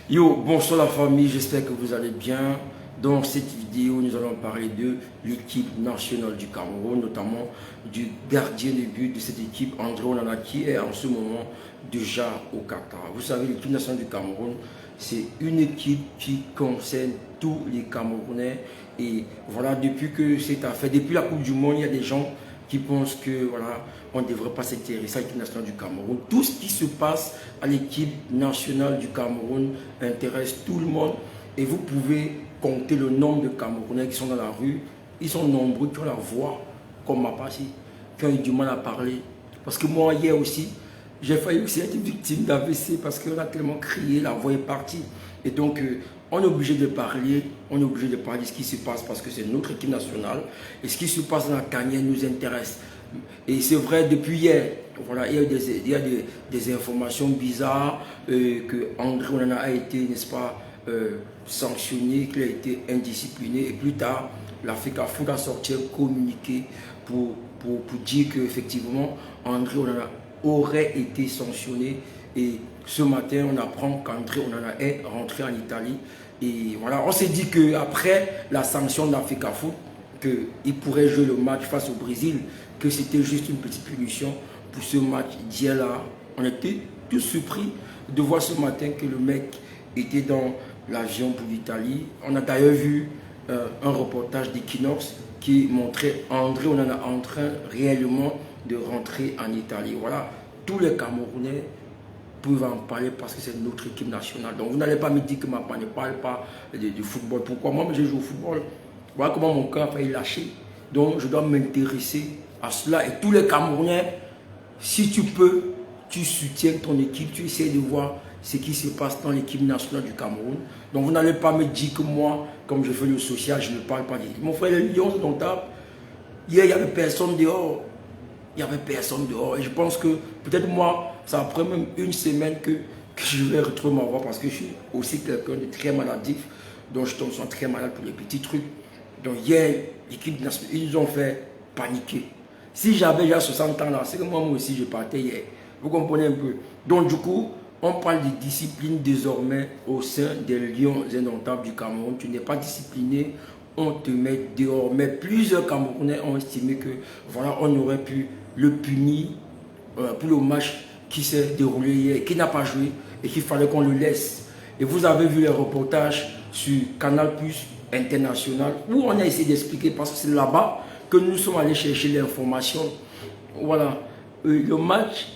Yo, bonsoir la famille, j'espère que vous allez bien. Dans cette vidéo, nous allons parler de l'équipe nationale du Cameroun, notamment du gardien de but de cette équipe, André Onana, qui est en ce moment déjà au Qatar. Vous savez, l'équipe nationale du Cameroun, c'est une équipe qui concerne tous les Camerounais. Et voilà, depuis que c'est affaire, depuis la Coupe du Monde, il y a des gens qui pensent que voilà, on ne devrait pas s'intéresser à l'équipe nationale du Cameroun. Tout ce qui se passe à l'équipe nationale du Cameroun intéresse tout le monde. Et vous pouvez compter le nombre de Camerounais qui sont dans la rue. Ils sont nombreux qui ont la voix, comme ma partie, qui ont eu du mal à parler. Parce que moi, hier aussi, j'ai failli aussi être victime d'AVC parce qu'on a tellement crié, la voix est partie. Et donc, on est obligé de parler, de ce qui se passe parce que c'est notre équipe nationale. Et ce qui se passe dans la carrière nous intéresse. Et c'est vrai, depuis hier, voilà, il y a des informations bizarres que André Onana a été, n'est-ce pas, sanctionné, qu'il a été indiscipliné. Et plus tard, l'Africa Foot a sorti un communiqué pour dire qu'effectivement, André Onana aurait été sanctionné. Et ce matin, on apprend qu'André Onana est rentré en Italie. Et voilà, on s'est dit qu'après la sanction de l'Africa Foot, qu'il pourrait jouer le match face au Brésil, que c'était juste une petite punition pour ce match d'hier là. On était tous surpris de voir ce matin que le mec était dans l'avion pour l'Italie. On a d'ailleurs vu un reportage d'Equinox qui montrait André Onana en train réellement de rentrer en Italie. Voilà, tous les Camerounais peuvent en parler parce que c'est notre équipe nationale. Donc vous n'allez pas me dire que ma part ne parle pas du football. Pourquoi? Moi, je joue au football. Voilà comment mon cœur a failli lâcher. Donc je dois m'intéresser à cela. Et tous les Camerounais, si tu peux, tu soutiens ton équipe, tu essaies de voir ce qui se passe dans l'équipe nationale du Cameroun. Donc vous n'allez pas me dire que moi, comme je fais le social, je ne parle pas des... Mon frère, les Lions, c'est table. Hier, il n'y avait personne dehors. Il n'y avait personne dehors. Et je pense que peut-être moi, ça après même une semaine que je vais retrouver ma voix parce que je suis aussi quelqu'un de très maladif. Donc je tombe très malade pour les petits trucs. Donc hier, l'équipe nationale, ils nous ont fait paniquer. Si j'avais déjà 60 ans là, c'est que moi aussi je partais hier. Vous comprenez un peu. Donc du coup, on parle de discipline désormais au sein des Lions indomptables du Cameroun. Tu n'es pas discipliné, on te met dehors. Mais plusieurs Camerounais ont estimé que voilà, on aurait pu le punir pour le match qui s'est déroulé hier, qui n'a pas joué et qu'il fallait qu'on le laisse. Et vous avez vu les reportages sur Canal+ International où on a essayé d'expliquer parce que c'est là-bas que nous sommes allés chercher l'information. Voilà, le match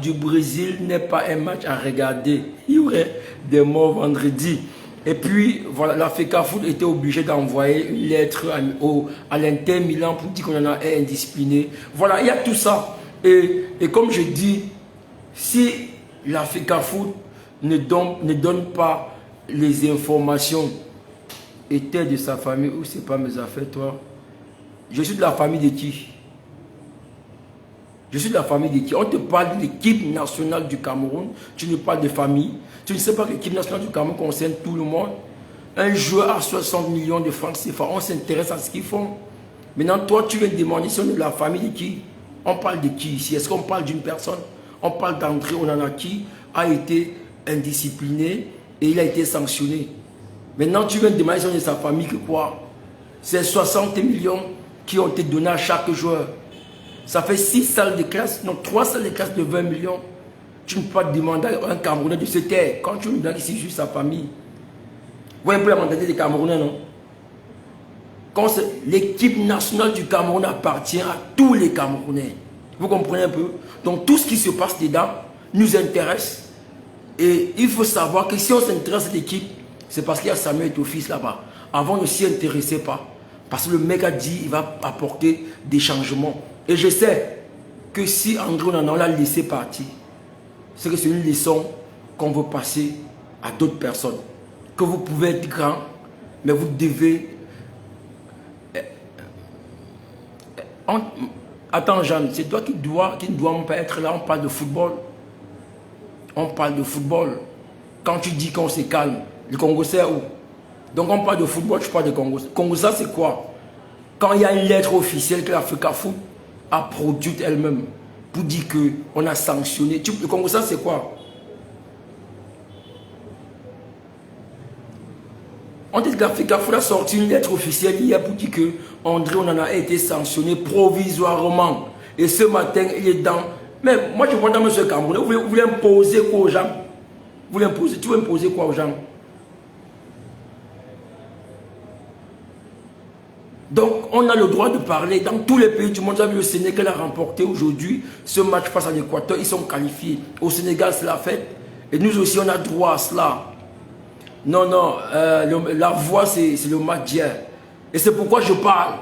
du Brésil n'est pas un match à regarder. Il y aurait des morts vendredi. Et puis, voilà, l'Africa Foot était obligé d'envoyer une lettre à l'Inter Milan pour dire qu'on en est indiscipliné. Voilà, il y a tout ça. Et comme je dis, si l'Africa Foot ne donne pas les informations, était de sa famille ou c'est pas mes affaires, toi? Je suis de la famille de qui? Je suis de la famille de qui? On te parle de l'équipe nationale du Cameroun, tu ne parles de famille. Tu ne sais pas que l'équipe nationale du Cameroun concerne tout le monde. Un joueur à 60 millions de francs CFA, on s'intéresse à ce qu'ils font. Maintenant, toi, tu viens demander si on est de la famille de qui? On parle de qui ici? Est-ce qu'on parle d'une personne? On parle d'André Onana qui a été indiscipliné et il a été sanctionné. Maintenant, tu viens demander si on est de sa famille que quoi? C'est 60 millions qui ont été donnés à chaque joueur. Ça fait 6 salles de classe, non 3 salles de classe de 20 millions. Tu ne peux pas demander à un Camerounais de se taire quand tu me donnes ici juste sa famille. Vous voyez un peu la mentalité des Camerounais, non? L'équipe nationale du Cameroun appartient à tous les Camerounais. Vous comprenez un peu? Donc tout ce qui se passe dedans nous intéresse. Et il faut savoir que si on s'intéresse à cette équipe, c'est parce qu'il y a Samuel Eto'o-Fils là-bas. Avant, on ne s'y intéressait pas. Parce que le mec a dit qu'il va apporter des changements. Et je sais que si André Onana l'a laissé partir, c'est que c'est une leçon qu'on veut passer à d'autres personnes. Que vous pouvez être grand, mais vous devez... Attends Jeanne, c'est toi qui ne dois pas être là, on parle de football. On parle de football. Quand tu dis qu'on se calme, le Congo c'est où? Donc on parle de football, je parle de Congo. Congo ça c'est quoi? Quand il y a une lettre officielle que l'Africa Foot a produite elle-même pour dire qu'on a sanctionné. Le Congo ça c'est quoi? On dit que l'Africa Foot a sorti une lettre officielle hier pour dire que André Onana a été sanctionné provisoirement. Et ce matin, il est dans... Mais moi, je vois dans M. Cameroun, vous voulez imposer quoi aux gens? Vous voulez imposer, tu veux imposer quoi aux gens? Donc, on a le droit de parler dans tous les pays du monde. Vous avez vu le Sénégal a remporté aujourd'hui ce match face à l'Équateur. Ils sont qualifiés. Au Sénégal, c'est la fête. Et nous aussi, on a droit à cela. Non, non, la voix, c'est le match d'hier. Et c'est pourquoi je parle.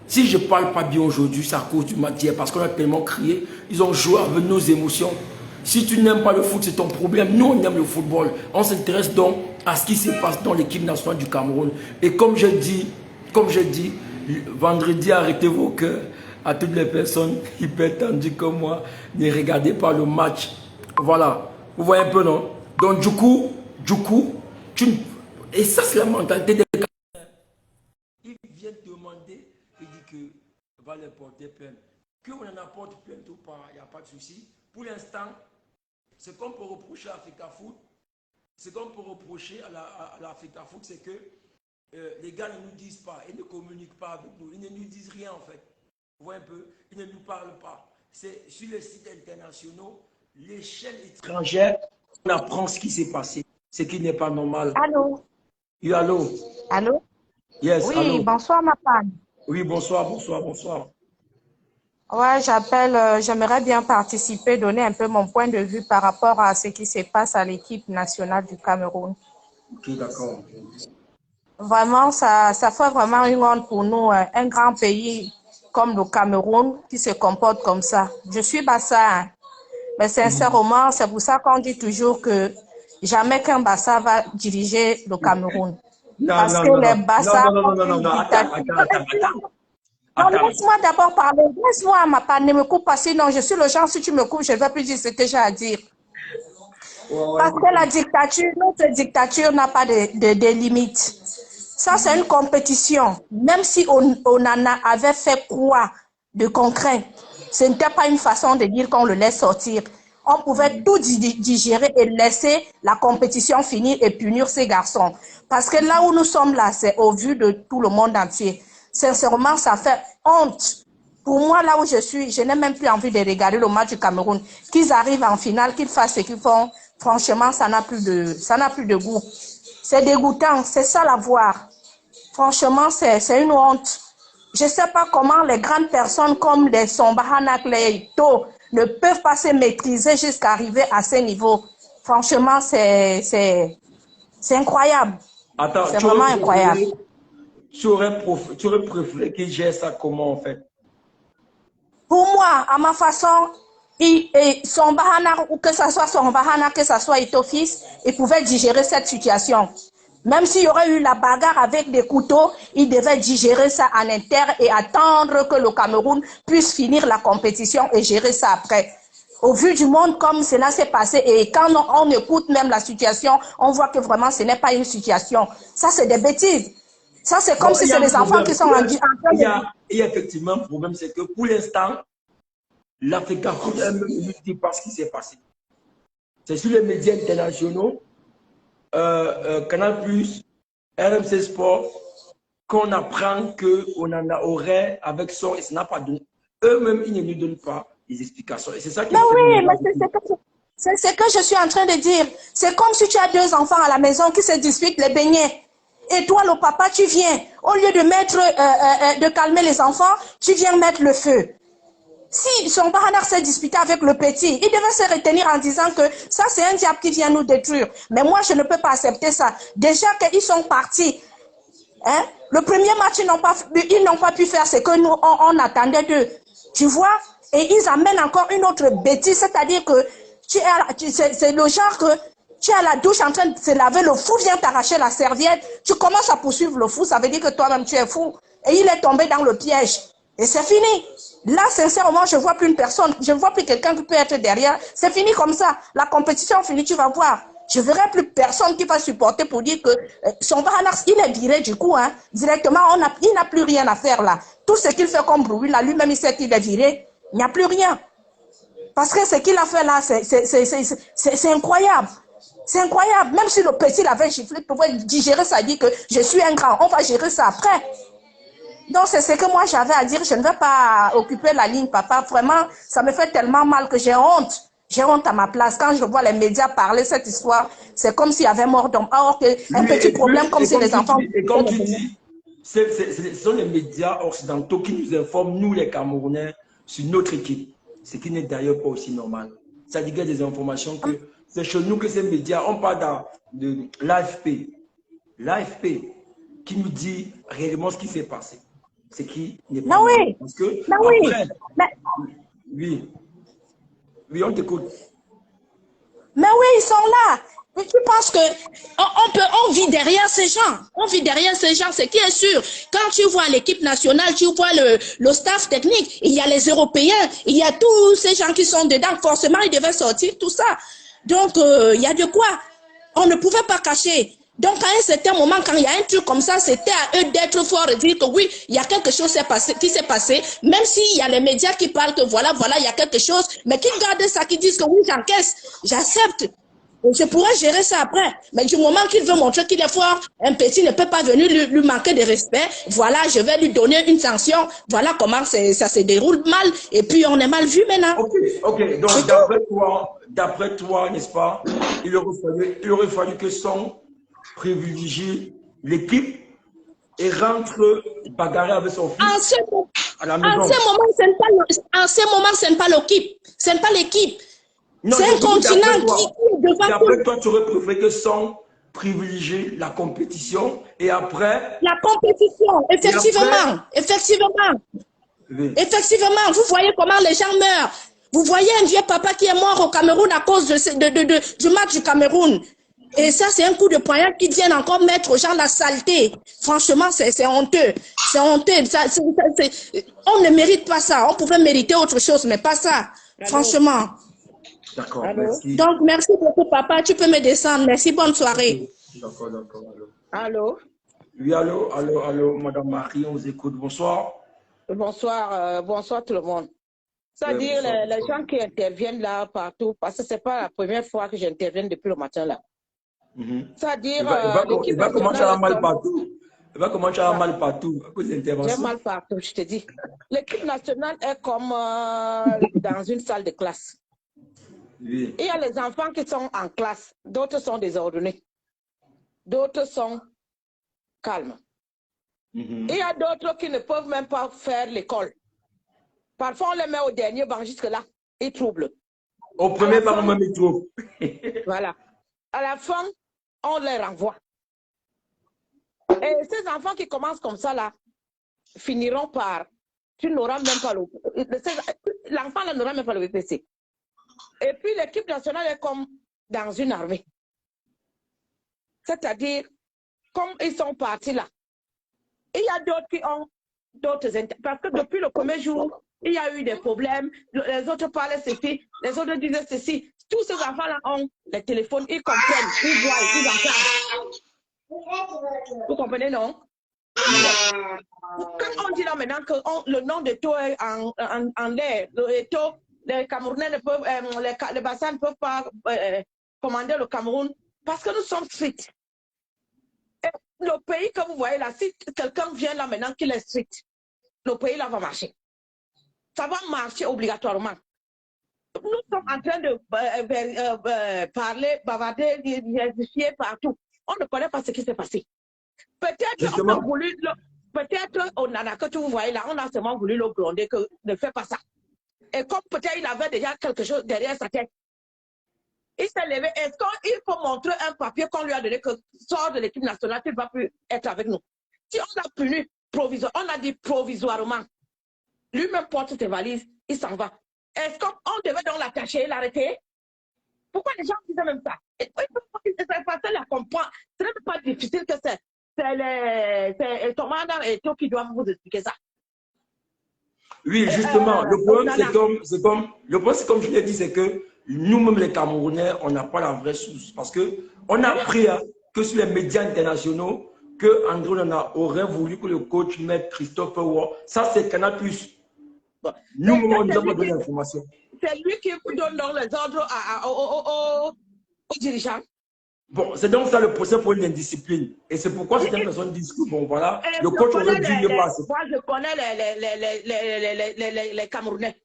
Si je ne parle pas bien aujourd'hui, c'est à cause du match d'hier. Parce qu'on a tellement crié. Ils ont joué avec nos émotions. Si tu n'aimes pas le foot, c'est ton problème. Nous, on aime le football. On s'intéresse donc à ce qui se passe dans l'équipe nationale du Cameroun. Et comme je dis, vendredi, arrêtez vos cœurs à toutes les personnes hyper tendues comme moi. Ne regardez pas le match. Voilà. Vous voyez un peu, non? Donc, du coup, et ça, c'est la mentalité des Camerounais. Ils viennent demander, ils disent que va les porter plainte. Qu'on en apporte plainte ou pas, il n'y a pas de souci. Pour l'instant, ce qu'on peut reprocher à l'Africa Foot, ce qu'on peut reprocher à l'Africa Foot, c'est que les gars ne nous disent pas, ils ne communiquent pas avec nous, ils ne nous disent rien en fait. Vous voyez un peu, ils ne nous parlent pas. C'est sur les sites internationaux, les chaînes étrangères, on apprend ce qui s'est passé, ce qui n'est pas normal. Allô? Oui, allô? Allô? Yes, Oui, allô? bonsoir ma femme. Oui, bonsoir, bonsoir, bonsoir. Ouais, j'appelle, j'aimerais bien participer, donner un peu mon point de vue par rapport à ce qui se passe à l'équipe nationale du Cameroun. Ok, d'accord. Vraiment, ça fait vraiment une honte pour nous, un grand pays comme le Cameroun qui se comporte comme ça. Je suis Bassa, hein, mais sincèrement, c'est pour ça qu'on dit toujours que jamais qu'un Bassa va diriger le Cameroun. Non, Parce non, que non, les non, Bassa non, non, non, ont non, non, une non, attends, dictature. attends, attends, attends. Non, Attends. laisse-moi d'abord parler. Laisse-moi, ma part, ne me coupe pas. Sinon, je suis le genre, si tu me coupes, je ne vais plus dire ce que j'ai à dire. Parce que la dictature, notre dictature n'a pas de limites. Ça, c'est une compétition. Même si on en avait fait quoi de concret, ce n'était pas une façon de dire qu'on le laisse sortir. On pouvait tout digérer et laisser la compétition finir et punir ces garçons. Parce que là où nous sommes là, c'est au vu de tout le monde entier. Sincèrement, ça fait honte. Pour moi, là où je suis, je n'ai même plus envie de regarder le match du Cameroun. Qu'ils arrivent en finale, qu'ils fassent ce qu'ils font, franchement, ça n'a plus de goût. C'est dégoûtant, c'est ça la voir. Franchement, c'est une honte. Je ne sais pas comment les grandes personnes comme les Sombahanak, les Ito, ne peuvent pas se maîtriser jusqu'à arriver à ce niveau. Franchement, c'est incroyable. Attends, C'est vraiment incroyable. Tu aurais préféré qu'il gère ça comment en fait? Pour moi, à ma façon, son Bahana, ou que ce soit son Bahana, que ce soit Ito-Fils, il pouvait digérer cette situation. Même s'il y aurait eu la bagarre avec des couteaux, il devait digérer ça en interne et attendre que le Cameroun puisse finir la compétition et gérer ça après. Au vu du monde comme cela s'est passé et quand on écoute même la situation, on voit que vraiment ce n'est pas une situation. Ça, c'est des bêtises. Ça, c'est comme si c'est les enfants qui sont en train de... Il y a effectivement un problème, c'est que pour l'instant, l'Africa Foot elle-même ne dit pas ce qui s'est passé. C'est sur les médias internationaux, Canal+, RMC Sport, qu'on apprend qu'on en aurait avec ça et ça n'a pas donné. Eux-mêmes, ils ne nous donnent pas les explications. Et c'est ça qui Mais oui, mais c'est ce que je suis en train de dire. C'est comme si tu as deux enfants à la maison qui se disputent les beignets. Et toi, le papa, tu viens. Au lieu de mettre, de calmer les enfants, tu viens mettre le feu. Si son partenaire s'est disputé avec le petit, il devait se retenir en disant que ça, c'est un diable qui vient nous détruire. Mais moi, je ne peux pas accepter ça. Déjà qu'ils sont partis, hein, le premier match, ils n'ont pas pu faire ce que nous, on attendait d'eux. Tu vois? Et ils amènent encore une autre bêtise, c'est-à-dire que c'est le genre que tu es à la douche en train de se laver, le fou vient t'arracher la serviette, tu commences à poursuivre le fou, ça veut dire que toi-même tu es fou. Et il est tombé dans le piège. Et c'est fini. Là, sincèrement, je ne vois plus une personne, je ne vois plus quelqu'un qui peut être derrière. C'est fini comme ça. La compétition finie, tu vas voir. Je ne verrai plus personne qui va supporter pour dire que son Bahanax, il est viré du coup. Hein. Directement, il n'a plus rien à faire là. Tout ce qu'il fait comme bruit, là, lui-même, il sait qu'il est viré. Il n'y a plus rien. Parce que ce qu'il a fait là, c'est incroyable. C'est incroyable. Même si le petit l'avait giflé, il pouvait digérer ça, dire que je suis un grand. On va gérer ça après. Donc, c'est ce que moi j'avais à dire. Je ne vais pas occuper la ligne, papa. Vraiment, ça me fait tellement mal que j'ai honte. J'ai honte à ma place. Quand je vois les médias parler cette histoire, c'est comme s'il y avait mort d'homme. Alors qu'un petit problème comme si les enfants... Et comme tu dis, ce sont les médias occidentaux qui nous informent, nous les Camerounais, sur notre équipe. Ce qui n'est d'ailleurs pas aussi normal. Ça dit qu'il y a des informations que c'est chez nous que ces médias, on parle de l'AFP. L'AFP qui nous dit réellement ce qui s'est passé. Ce qui n'est pas normal. Oui. Parce que Oui. après, Mais... oui, on t'écoute. Mais oui, ils sont là. Mais tu penses que on vit derrière ces gens. On vit derrière ces gens, c'est qui est sûr. Quand tu vois l'équipe nationale, tu vois le staff technique, il y a les Européens, il y a tous ces gens qui sont dedans. Forcément, ils devaient sortir tout ça. Donc, il y a de quoi. On ne pouvait pas cacher. Donc, à un certain moment, quand il y a un truc comme ça, c'était à eux d'être forts et dire que oui, il y a quelque chose qui s'est passé, même s'il y a les médias qui parlent que voilà, il y a quelque chose, mais qui gardent ça, qui disent que oui, j'encaisse, j'accepte. Je pourrais gérer ça après. Mais du moment qu'il veut montrer qu'il est fort, un petit ne peut pas venir lui manquer de respect. Voilà, je vais lui donner une sanction. Voilà comment ça se déroule mal. Et puis, on est mal vu maintenant. Ok. Donc, d'après toi, n'est-ce pas, il aurait fallu que son privilégie l'équipe et rentre bagarrer avec son fils à la maison. En ce moment, ce n'est pas l'équipe. Ce n'est pas l'équipe. C'est un continent qui est devant. D'après toi, tu aurais préféré que son privilégie la compétition et après... La compétition, effectivement. Oui. Effectivement, vous voyez comment les gens meurent. Vous voyez un vieux papa qui est mort au Cameroun à cause du match du Cameroun. Et ça, c'est un coup de poignard qui vient encore mettre aux gens la saleté. Franchement, c'est honteux. C'est honteux. On ne mérite pas ça. On pouvait mériter autre chose, mais pas ça. Allô? Franchement. D'accord, merci. Donc, merci beaucoup, papa. Tu peux me descendre. Merci, bonne soirée. D'accord. Allô? Oui, allô, Madame Marie, on vous écoute. Bonsoir. Bonsoir tout le monde. C'est-à-dire les gens qui interviennent là partout, parce que ce n'est pas la première fois que j'interviens depuis le matin là. C'est-à-dire il va commencer à avoir mal partout. Il va commencer à avoir mal partout à cause d'intervention. J'ai mal partout, je te dis. L'équipe nationale est comme dans une salle de classe. Oui. Il y a les enfants qui sont en classe, d'autres sont désordonnés, d'autres sont calmes. Il y a d'autres qui ne peuvent même pas faire l'école. Parfois, on les met au dernier banc jusque-là, ils troublent. Au premier banc, même ils troublent. Voilà. À la fin, on les renvoie. Et ces enfants qui commencent comme ça, là, finiront par... Tu n'auras même pas le... L'enfant n'aura même pas le VPC. Et puis, l'équipe nationale est comme dans une armée. C'est-à-dire, comme ils sont partis là, il y a d'autres qui ont d'autres... Parce que depuis le premier jour, il y a eu des problèmes. Les autres parlaient ceci, les autres disaient ceci. Tous ces enfants-là ont les téléphones, ils comprennent, ils voient, ils entendent. Vous comprenez, non? Quand on dit là maintenant que le nom de Taux est en l'air, les Camerounais ne peuvent, les bassins ne peuvent pas commander le Cameroun parce que nous sommes stricts. Et le pays que vous voyez là, si quelqu'un vient là maintenant qu'il est strict, le pays là va marcher. Ça va marcher obligatoirement. Nous sommes en train de parler, bavarder, vérifier partout. On ne connaît pas ce qui s'est passé. Peut-être on a voulu, peut-être on en a que vous voyez là, on a seulement voulu le gronder que ne fais pas ça. Et comme peut-être il avait déjà quelque chose derrière sa tête, il s'est levé. Est-ce qu'il faut montrer un papier qu'on lui a donné que sort de l'équipe nationale, qu'il ne va plus être avec nous? Si on l'a puni provisoirement, on a dit provisoirement, lui-même porte ses valises, il s'en va. Est-ce qu'on devait donc l'attacher, l'arrêter? Pourquoi les gens disaient même ça? C'est facile à comprendre. Ce n'est pas difficile que c'est les commandants et tout qui doivent vous expliquer ça. Oui, justement, le problème, c'est comme je l'ai dit, c'est que nous-mêmes, les Camerounais, on n'a pas la vraie source. Parce qu'on a appris que sur les médias internationaux, que André Onana aurait voulu que le coach mette Christophe Ward. Ça, c'est Canal+. Nous-mêmes, on nous a pas donné l'information. C'est lui qui donne les ordres aux dirigeants. Bon, c'est donc ça le procès pour une indiscipline. Et c'est pourquoi certaines personnes disent que, bon, voilà, le coach aurait dû mieux passer. Moi, je connais les Camerounais.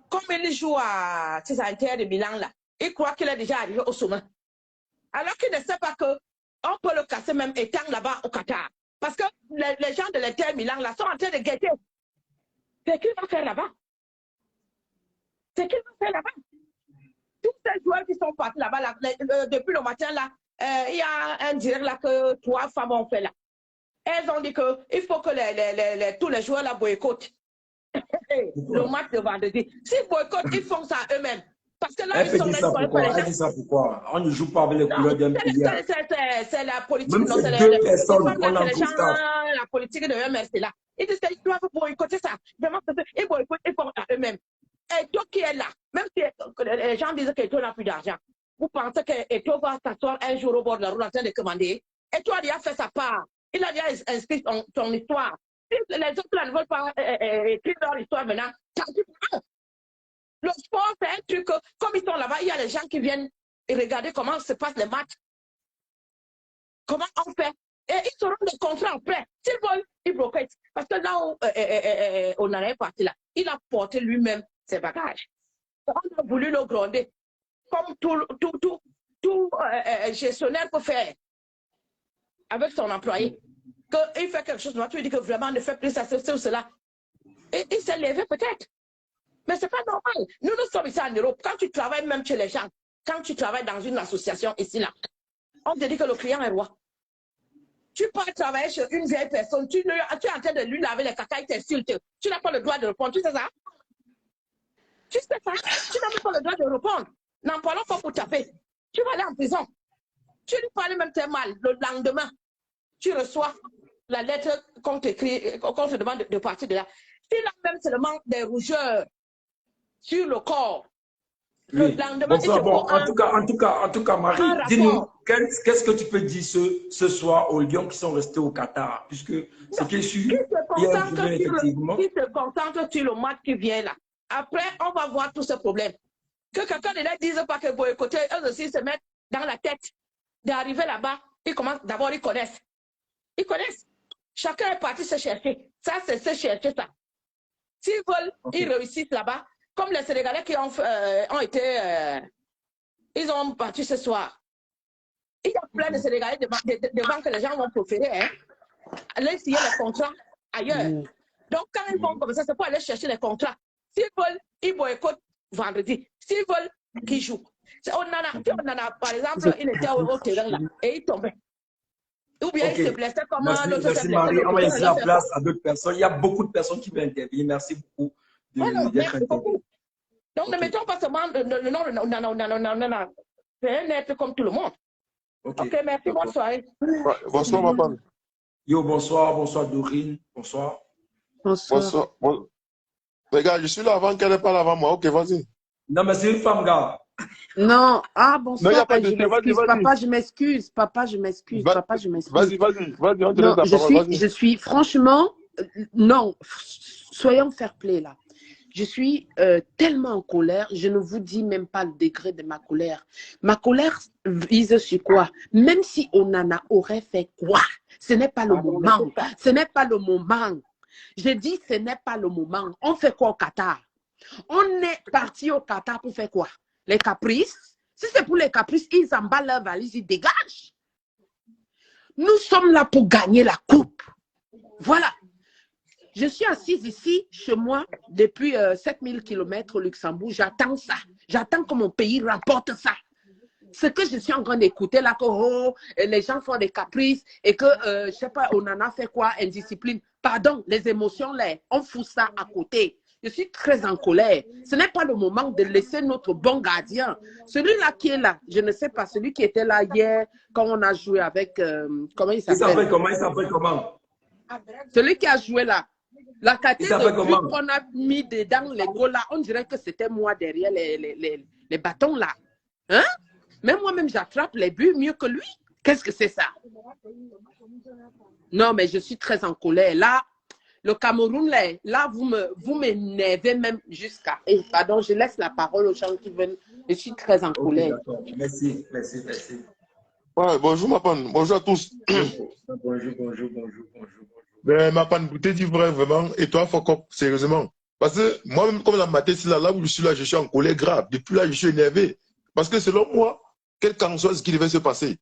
Comme il joue à Inter de Milan, là, il croit qu'il est déjà arrivé au sommet. Alors qu'il ne sait pas qu'on peut le casser même étant là-bas au Qatar. Parce que les gens de l'Inter Milan là, sont en train de guetter. C'est qu'il va faire là-bas. C'est qu'il va faire là-bas. Tous ces joueurs qui sont partis là-bas, là, depuis le matin, là, il y a un direct là que 3 femmes ont fait là. Elles ont dit qu'il faut que tous les joueurs là boycottent le match de vendredi. S'ils boycottent, ils font ça eux-mêmes. Parce que là, ils sont là. Elle dit ça pourquoi? On ne joue pas avec les couleurs d'un pays. C'est la politique. Même c'est deux personnes qu'on a tous la politique de eux-mêmes, c'est là. Ils disent qu'ils doivent boycotter ça. Vraiment, ils boycottent, ils font ça eux-mêmes. Et toi qui es là, même si les gens disent qu'Eto n'a plus d'argent, vous pensez qu'Eto va s'asseoir un jour au bord de la route en train de commander? Eto a déjà fait sa part. Il a déjà inscrit son histoire. Si les autres là ne veulent pas écrire leur histoire maintenant, le sport, c'est un truc, comme ils sont là-bas, il y a les gens qui viennent regarder comment se passent les matchs. Comment on fait. Et ils seront des contrats après. S'ils veulent, ils bloquent. Parce que là où on en est parti là, il a porté lui-même ses bagages. On a voulu le gronder. Comme tout gestionnaire peut faire avec son employé. Qu'il fait quelque chose, tu lui dis que vraiment ne fait plus ça, c'est ou cela. Et il s'est levé peut-être. Mais ce n'est pas normal. Nous sommes ici en Europe. Quand tu travailles même chez les gens, quand tu travailles dans une association ici, là, on te dit que le client est roi. Tu peux travailler chez une vieille personne, tu es en train de lui laver les caca, il t'insulte. Tu n'as pas le droit de répondre. Tu sais ça? Tu sais ça? Tu n'as pas le droit de répondre. N'en parlons pas pour taper. Tu vas aller en prison. Tu lui parles même très mal. Le lendemain, tu reçois la lettre qu'on te demande de partir de là. S'il a même seulement des rougeurs sur le corps, oui. Le lendemain, Bon, en tout cas, Marie, dis-nous, qu'est-ce que tu peux dire ce soir aux Lions qui sont restés au Qatar, puisque ce qui est sûr, il y a un problème effectivement. Qui se concentre sur le match qui vient là. Après, on va voir tous ces problèmes. Que quelqu'un ne dise pas que boycotter, eux aussi se mettent dans la tête d'arriver là-bas. Ils commencent, d'abord, ils connaissent. Ils connaissent. Chacun est parti se chercher. Ça, c'est se chercher ça. S'ils veulent, ils réussissent là-bas. Comme les Sénégalais qui ont été, ils ont battu ce soir. Il y a plein de Sénégalais devant que les gens vont proférer, hein, aller signer les contrats ailleurs. Donc, quand ils font comme ça, c'est pour aller chercher les contrats. S'ils veulent, ils boycottent vendredi. S'ils veulent, qu'ils jouent. On en a, par exemple, il était au terrain là, et il tombait. Ou bien il se blessait comme l'autre. Merci Marie, on va laisser la place à d'autres personnes. Il y a beaucoup de personnes qui veulent intervenir. Merci beaucoup d'être intervenu. Donc, ne mettons pas seulement non. C'est un être comme tout le monde. Ok, merci, bonne soirée. Bonsoir, ma femme. Yo, bonsoir Dorine, bonsoir. Bonsoir. Les gars, je suis là avant qu'elle ne parle avant moi. Ok, vas-y. Non, mais c'est une femme, gars. Non, bonsoir. Non, pas de Papa, je m'excuse. Papa, je m'excuse. Vas-y, on te laisse la parole. Je suis, franchement, non, soyons fair-play là. Je suis tellement en colère, je ne vous dis même pas le degré de ma colère. Ma colère vise sur quoi? Même si Onana aurait fait quoi? Ce n'est pas le moment. Ce n'est pas le moment. Je dis ce n'est pas le moment. On fait quoi au Qatar? On est parti au Qatar pour faire quoi? Les caprices? Si c'est pour les caprices, ils emballent leur valise, ils dégagent. Nous sommes là pour gagner la coupe. Voilà. Je suis assise ici, chez moi, depuis 7000 km au Luxembourg. J'attends ça. J'attends que mon pays remporte ça. Ce que je suis en train d'écouter là, que les gens font des caprices et que, je ne sais pas, on en a fait quoi, indiscipline. Pardon, les émotions là, on fout ça à côté. Je suis très en colère. Ce n'est pas le moment de laisser notre bon gardien. Celui-là qui est là, je ne sais pas, celui qui était là hier, quand on a joué avec, comment il s'appelle? Il s'appelle comment? Celui qui a joué là. La quantité de but qu'on a mis dedans les goals là, on dirait que c'était moi derrière les bâtons là. Hein? Même moi-même, j'attrape les buts mieux que lui. Qu'est-ce que c'est ça? Non, mais je suis très en colère. Là, le Cameroun, là vous m'énervez même jusqu'à... Pardon, je laisse la parole aux gens qui veulent. Je suis très en colère. Merci. Ouais, bonjour, ma panne. Bonjour à tous. Bonjour, bonjour, bonjour, bonjour. Mais ma panne, pour te dire vrai, vraiment, et toi, fuck up, sérieusement. Parce que moi-même, comme la matin, c'est là où je suis en colère grave. Depuis là, je suis énervé. Parce que selon moi, quel qu'en soit ce qui devait se passer,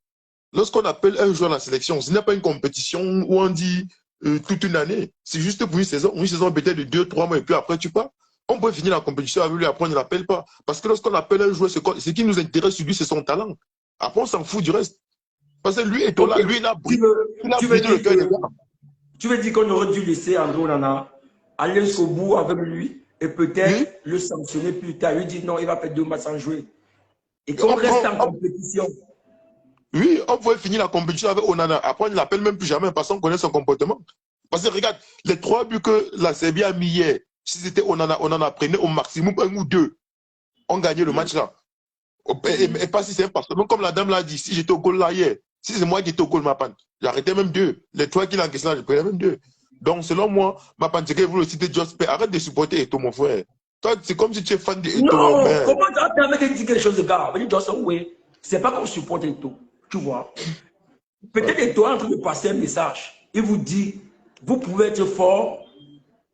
lorsqu'on appelle un joueur à la sélection, ce n'est pas une compétition où on dit toute une année. C'est juste pour une saison peut-être de 2, 3 mois, et puis après, tu pars. On peut finir la compétition avec lui, après, on ne l'appelle pas. Parce que lorsqu'on appelle un joueur, ce qui nous intéresse sur lui, c'est son talent. Après, on s'en fout du reste. Parce que lui, Ok, Etola, lui, tu veux, il a tu veux brisé le dire cœur des que gars. tu veux dire qu'on aurait dû laisser André Onana aller jusqu'au bout avec lui et Oui, peut-être le sanctionner plus tard. Lui dire non, il va faire 2 matchs sans jouer. Et qu'on on, reste on- en on- compétition. oui, on pouvait finir la compétition avec Onana. Après, on ne l'appelle même plus jamais parce qu'on connaît son comportement. Parce que regarde, les 3 buts que la Serbie a mis hier, si c'était Onana, Onana prenait au maximum 1 ou 2. On gagnait le match là. Et pas si c'est parce que, même comme la dame l'a dit, si j'étais au goal là hier, si c'est moi qui étais au goal, ma panne, j'arrêtais même 2. Les 3 qu'il a encaissé là, je prenais même 2. Donc, selon moi, ma panne, c'est que vous le citez Just Pay. Arrête de supporter Eto, mon frère. Toi, c'est comme si tu es fan de Eto, Non, mais. comment tu as permis de dire quelque chose de grave? Oui, c'est pas qu'on supporte Eto, tu vois. Ouais. Peut-être Eto est en train de passer un message. Il vous dit, vous pouvez être fort,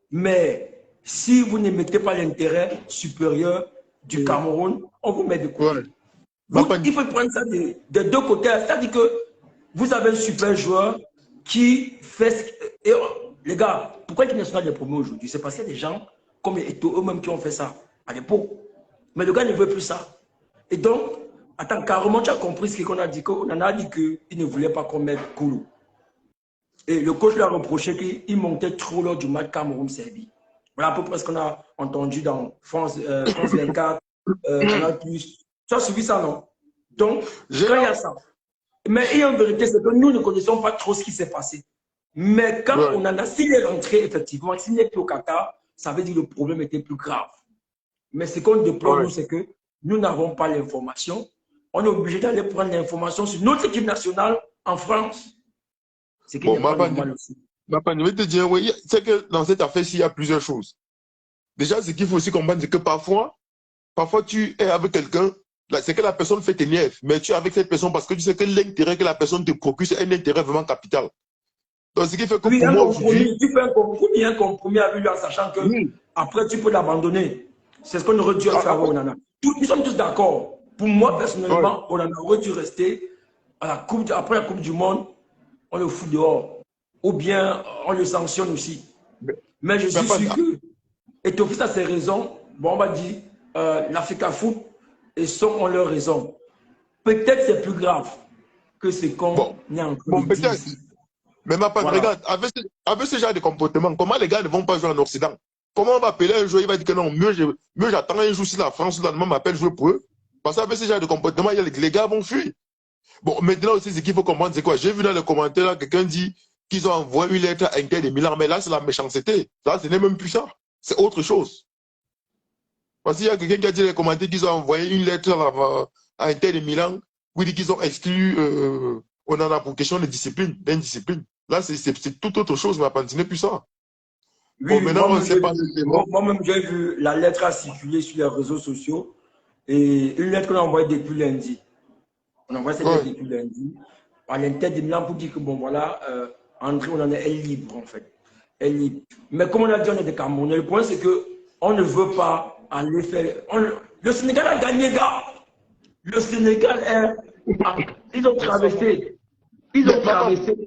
mais si vous ne mettez pas l'intérêt supérieur du Cameroun, on vous met de Ouais. côté. Ma panne, Il faut prendre ça de 2 côtés. C'est-à-dire que vous avez un super joueur qui fait. Et, les gars, pourquoi l'équipe nationale est promu aujourd'hui? C'est parce qu'il y a des gens comme Eto'o eux-mêmes qui ont fait ça à l'époque. Mais le gars ne veut plus ça. Et donc, attends, carrément, tu as compris ce qu'on a dit. On en a dit qu'il ne voulait pas qu'on mette Koulou. Et le coach lui a reproché qu'il montait trop lors du match Cameroun-Serbie. Voilà à peu près ce qu'on a entendu dans France 24, Canal+. Tu as suivi ça, non? Donc, j'ai quand il y a ça. Mais il y a une vérité, c'est que nous ne connaissons pas trop ce qui s'est passé. Mais quand ouais. on en a, s'il est rentré, effectivement, s'il n'est plus au Qatar, ça veut dire que le problème était plus grave. Mais ce qu'on déplore, Ouais. nous, c'est que nous n'avons pas l'information. On est obligé d'aller prendre l'information sur notre équipe nationale en France. Ce qui Bon, n'est pas normal aussi. je vais te dire, oui, c'est que dans cette affaire-ci, il y a plusieurs choses. Déjà, ce qu'il faut aussi comprendre, c'est que parfois tu es avec quelqu'un, c'est que la personne fait tes nerfs, mais tu es avec cette personne parce que tu sais que l'intérêt que la personne te procure, c'est un intérêt vraiment capital. Donc, ce qui fait que Oui, pour un moi aujourd'hui, compromis. Tu fais un compromis avec lui en sachant que oui, après tu peux l'abandonner. C'est ce qu'on aurait dû faire avec après, Onana. Nous sommes tous d'accord. Pour moi, ouais, personnellement, Onana aurait dû rester après la Coupe du Monde, on le fout dehors. Ou bien on le sanctionne aussi. mais, Mais je mais suis enfin, sûr que Eto'o a ses raisons. Bon, on va dire l'Africa Foot et sont ont leurs raisons. Peut-être c'est plus grave que ce qu'on bon, est en train bon de dire peut-être, ici. mais ma part, Voilà. regarde, avec ce genre de comportement, comment les gars ne vont pas jouer en Occident? Comment on va appeler un joueur, il va dire que non, mieux j'attends un jour si la France ou l'Allemagne m'appelle jouer pour eux. Parce qu'avec ce genre de comportement, les gars vont fuir. Bon, maintenant aussi, ce qu'il faut comprendre, c'est quoi? J'ai vu dans les commentaires, là, quelqu'un dit qu'ils ont envoyé une lettre à Inter de Milan, mais là, c'est la méchanceté. Ça, ce n'est même plus ça. C'est autre chose. Parce qu'il y a quelqu'un qui a dit dans les commentaires qu'ils ont envoyé une lettre à Inter de Milan, où il dit qu'ils ont exclu on en a pour question de discipline, d'indiscipline. Là, c'est tout autre chose, mais ce n'est plus ça. Oui, Bon, oui, maintenant, on ne sait pas. moi-même, j'ai vu la lettre à circuler sur les réseaux sociaux et une lettre qu'on a envoyée depuis lundi. On a envoyé cette lettre Ouais. depuis lundi à l'Inter de Milan pour dire que, bon, voilà, André, on en est libre, en fait. Elle est libre. Mais comme on a dit, on est des Camerounais. Le point, c'est qu'on ne veut pas aller faire. Le Sénégal a gagné, gars. Le Sénégal est. Ils ont traversé. Ils Mais, ont traversé.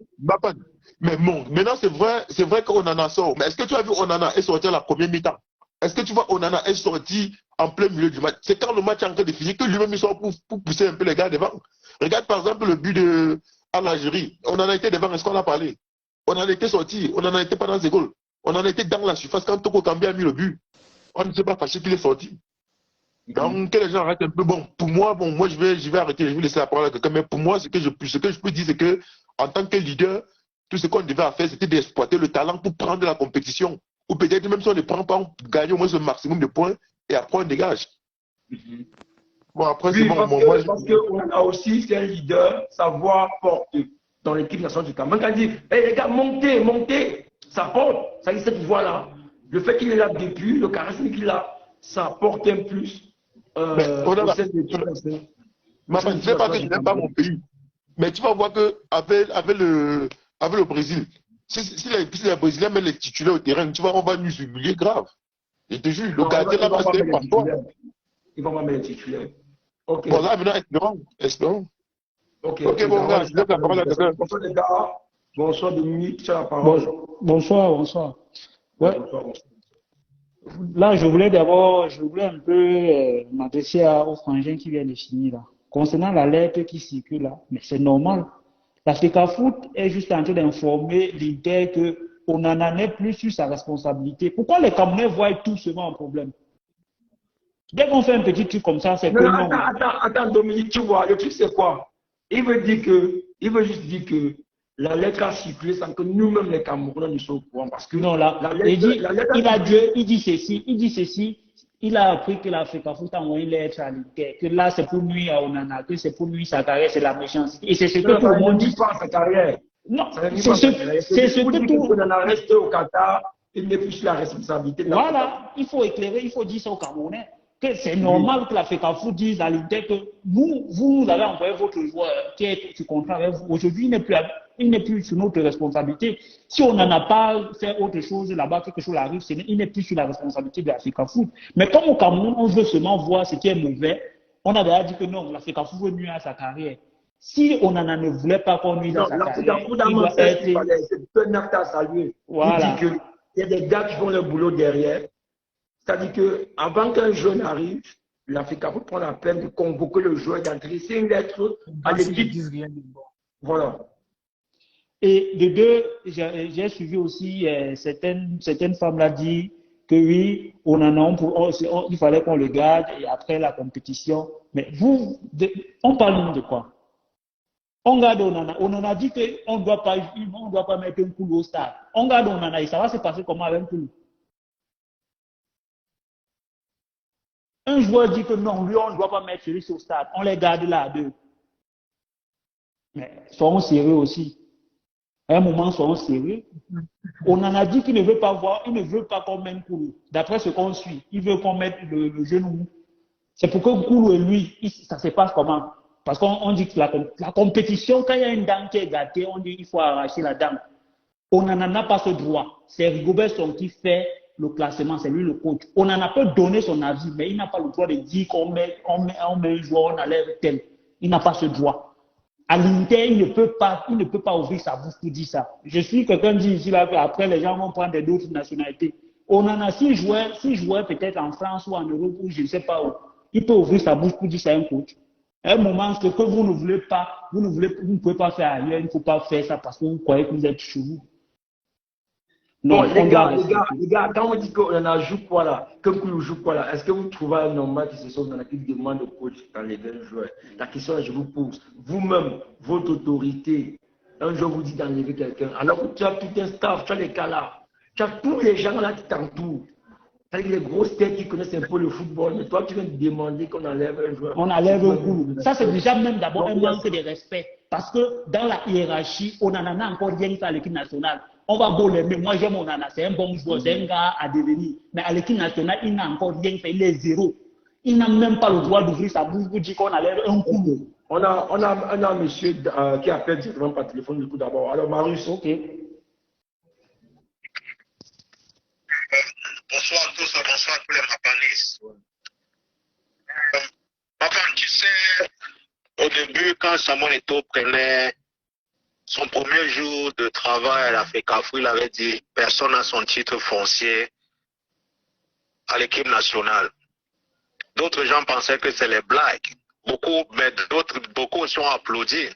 mais bon, maintenant c'est vrai qu'Onana sort. Mais est-ce que tu as vu Onana est sorti à la première mi-temps? Est-ce que tu vois Onana est sorti en plein milieu du match? C'est quand le match est en train de finir que lui-même il sort pour pousser un peu les gars devant. Regarde par exemple le but à l'Algérie. On en a été devant, est-ce qu'on a parlé? On en a été sorti, on en a été pas dans ses goals. On en a été dans la surface quand Toko Kambi a mis le but. On ne s'est pas fâché qu'il est sorti. Donc, que les gens arrêtent un peu. Bon, pour moi, je vais arrêter, je vais laisser la parole à quelqu'un. Mais pour moi, ce que je peux dire, c'est que, en tant que leader, tout ce qu'on devait faire, c'était d'exploiter le talent pour prendre la compétition. Ou peut-être même si on ne prend pas, on gagne au moins le maximum de points et après on dégage. Bon, après, c'est Oui, bon. parce qu'on a aussi, c'est un leader, savoir porter dans l'équipe nationale du Cameroun. Quand il dit, hey, les gars, montez, ça porte. Ça y est, cette voix-là. Le fait qu'il est là depuis, le charisme qu'il a, ça porte un plus Mais, au sein de l'équipe nationale. ce n'est pas que je n'aime pas mon pays. Mais tu vas voir qu'avec le Brésil, si les Brésiliens mettent les titulaires au terrain, tu vas voir, on va nous humilier grave. Je te jure, le gardien là-bas, c'est pas toi. Ils vont pas mettre les titulaires. Ok. Bon, là, maintenant, espérons. Ok, Bon, gars, je laisse la parole à quelqu'un. Bonsoir, les gars. Bonsoir, Dominique, tu as la parole. Bonsoir. Ouais. Bonsoir. Là, je voulais un peu m'adresser aux frangins qui viennent de finir là. Concernant la lettre qui circule là, mais c'est normal. La FECAFOOT est juste en train d'informer l'Inter que Onana n'est plus sur sa responsabilité. Pourquoi les Camerounais voient tout seulement un problème? Dès qu'on fait un petit truc comme ça, c'est que non. Attends, Dominique, tu vois, le truc c'est quoi? Il veut juste dire que la lettre a circulé sans que nous-mêmes les Camerounais ne soient au courant. Parce que non, là, il dit ceci, il a appris que la FECAFOOT a envoyé une lettre à l'Inter, que là c'est pour nuire à Onana, que c'est pour nuire sa carrière, c'est la méchanceté. Et c'est ce que tout le monde dit. Pas sa carrière. Non, c'est ce que tout le monde reste au Qatar, il n'est plus sur la responsabilité. Voilà, il faut éclairer, il faut dire ça aux Camerounais. Que c'est normal que la FECAFOOT dise à l'Inter que vous avez envoyé votre joueur qui est sur contrat avec vous. Aujourd'hui, il n'est plus sur notre responsabilité. Si on n'en a pas fait autre chose là-bas, quelque chose arrive, il n'est plus sur la responsabilité de la FECAFOOT. Mais comme au Cameroun, on veut seulement voir ce qui est mauvais, on a déjà dit que non, la FECAFOOT veut nuire à sa carrière. Si on ne voulait pas qu'on nuise à sa carrière, il doit être... C'est un acte à saluer. Voilà. Il dit qu'il y a des gars qui font le boulot derrière. C'est-à-dire qu'avant qu'un jeune arrive, la FECAFOOT prend la peine de convoquer le joueur, d'adresser une lettre à l'équipe. Voilà. Et de deux, j'ai suivi aussi certaines femmes là dit que oui, il fallait qu'on le garde et après la compétition. Mais on parle de quoi? On garde Onana. Onana dit qu'on ne doit pas mettre un coup au stade. On garde Onana et ça va se passer comment avec un coup? Un joueur dit que non, lui, on ne doit pas mettre celui au stade. On les garde là à deux. Mais soyons sérieux aussi. À un moment, soyons sérieux. On en a dit qu'il ne veut pas qu'on mette Koulou. D'après ce qu'on suit, il veut qu'on mette le genou. C'est pour que Koulou et lui, ça se passe comment? Parce qu'on dit que la compétition, quand il y a une dame qui est gâtée, on dit qu'il faut arracher la dame. On n'en a pas ce droit. C'est Rigobert Song qui fait le classement, c'est lui le coach. On en a pas donné son avis, mais il n'a pas le droit de dire qu'on met un joueur, on enlève tel. Il n'a pas ce droit. À l'Inter, il ne peut pas ouvrir sa bouche pour dire ça. Je suis quelqu'un qui dit ici là qu'après les gens vont prendre d'autres nationalités. On en a 6 joueurs peut-être en France ou en Europe ou je ne sais pas où. Il peut ouvrir sa bouche pour dire ça à un coach. À un moment, ce que vous ne voulez pas, vous ne pouvez pas faire ailleurs, il ne faut pas faire ça parce que vous croyez que vous êtes chelou. Non, les gars, quand on dit qu'on a joue quoi là, que Koulou joue quoi là, est-ce que vous trouvez normal que ce soit dans la qui demande au coach d'enlever un joueur? La question là, je vous pose, vous-même, votre autorité, un jour vous dit d'enlever quelqu'un, alors que tu as tout un staff, tu as les cas là, tu as tous les gens là qui t'entourent. C'est les grosses têtes qui connaissent un peu le football, mais toi tu viens de demander qu'on enlève un joueur. On enlève un Koulou. Ça c'est déjà même d'abord un manque de respect. Parce que dans la hiérarchie, on en a encore rien fait à l'équipe nationale. On va beau l'aimer. Moi, j'aime Onana. C'est un bon joueur, c'est un gars à devenir. Mais à l'équipe nationale, il n'a encore rien fait. Il est zéro. Il n'a même pas le droit d'ouvrir sa bouche pour dire qu'on enlève un coup. On a un monsieur qui appelle directement par téléphone du coup d'abord. Alors, Marius. Ok. Bonsoir à tous, bonsoir à tous les mapanistes. Papa, tu sais, au début, quand Samuel Eto'o prenait son premier jour de travail à la FECAFOOT, il avait dit personne n'a son titre foncier à l'équipe nationale. D'autres gens pensaient que c'est les blagues. Beaucoup aussi ont applaudi.